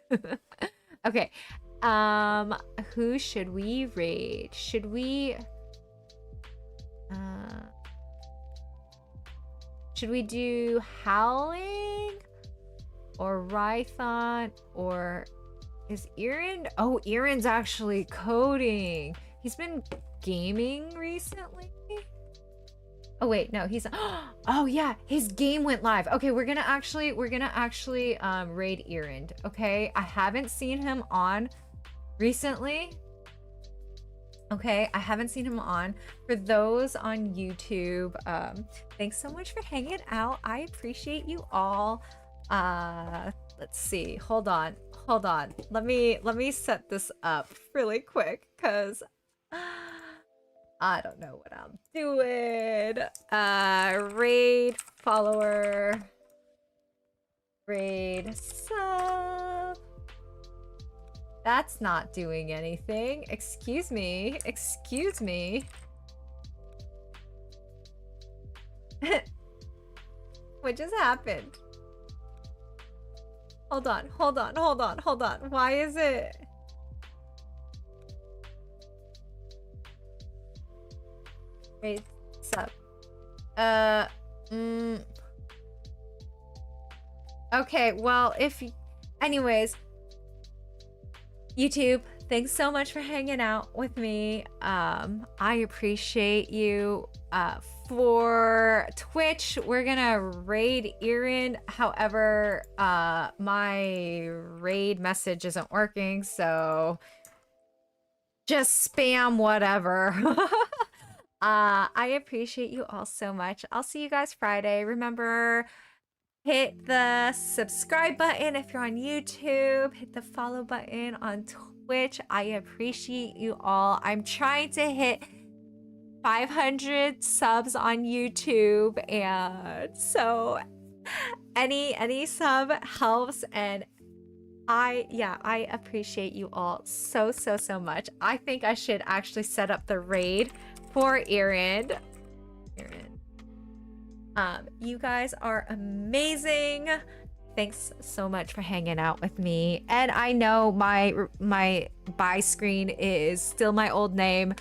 Okay. Who should we raid? Should we do Howling or Rython, or is Iran? Oh, Iran's actually coding. He's been gaming recently. Oh wait, no, he's oh yeah, his game went live. Okay, we're gonna actually raid Erend. Okay, I haven't seen him on recently. Okay, I haven't seen him on. For those on YouTube, thanks so much for hanging out. I appreciate you all. Let's see. Hold on. Let me set this up really quick because I don't know what I'm doing. Raid follower. Raid sub. That's not doing anything. Excuse me. Excuse me. What just happened? Hold on, hold on, hold on, hold on. Why is it? Wait, sup? Okay, well, anyways, YouTube, thanks so much for hanging out with me. I appreciate you. For Twitch, we're gonna raid Erin. However, my raid message isn't working, so just spam whatever. I appreciate you all so much. I'll see you guys Friday. Remember, hit the subscribe button if you're on YouTube. Hit the follow button on Twitch. I appreciate you all. I'm trying to hit 500 subs on YouTube, and so any sub helps, and I appreciate you all so much. I think I should actually set up the raid for Erin. You guys are amazing. Thanks so much for hanging out with me. And I know my buy screen is still my old name.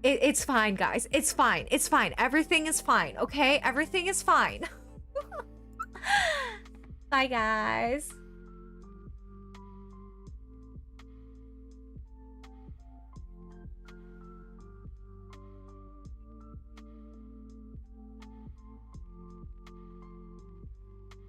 It's fine, guys. It's fine. It's fine. Everything is fine, okay? Everything is fine. Bye, guys.